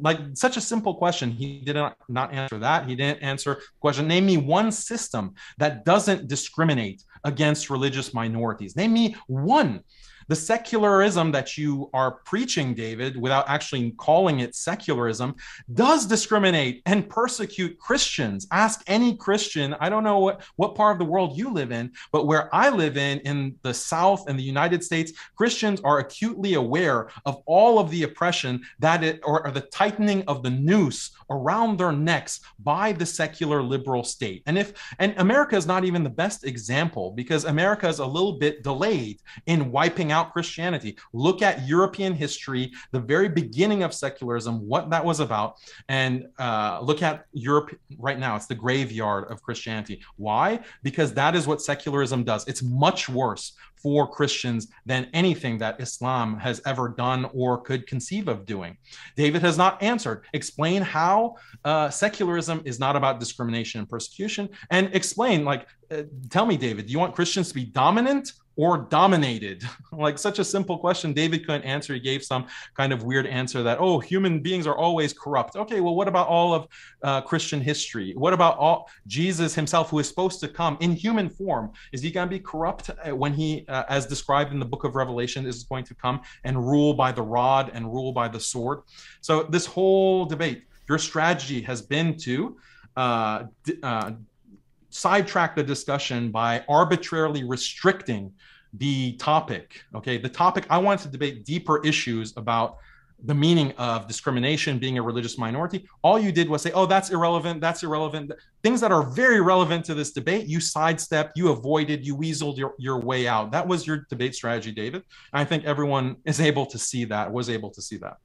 Like, such a simple question. He did not answer that. He didn't answer the question, name me one system that doesn't discriminate against religious minorities. Name me one. The secularism that you are preaching, David, without actually calling it secularism, does discriminate and persecute Christians. Ask any Christian. I don't know what part of the world you live in, but where I live in the South and the United States, Christians are acutely aware of all of the oppression or the tightening of the noose around their necks by the secular liberal state. And America is not even the best example, because America is a little bit delayed in wiping out Christianity. Look at European history, the very beginning of secularism, what that was about, and look at Europe right now. It's the graveyard of Christianity. Why? Because that is what secularism does. It's much worse for Christians than anything that Islam has ever done or could conceive of doing. David has not answered. Explain how secularism is not about discrimination and persecution, and explain, tell me, David, do you want Christians to be dominant or dominated? Like, such a simple question. David couldn't answer. He gave some kind of weird answer that, oh, human beings are always corrupt. Okay, well, what about all of Christian history? What about Jesus himself, who is supposed to come in human form? Is he going to be corrupt when he, as described in the book of Revelation, is going to come and rule by the rod and rule by the sword? So this whole debate, your strategy has been to sidetrack the discussion by arbitrarily restricting the topic. Okay, the topic, I wanted to debate deeper issues about the meaning of discrimination, being a religious minority. All you did was say, oh, that's irrelevant, that's irrelevant. Things that are very relevant to this debate, you sidestepped, you avoided, you weaseled your way out. That was your debate strategy, David. And I think everyone is able to see that, was able to see that.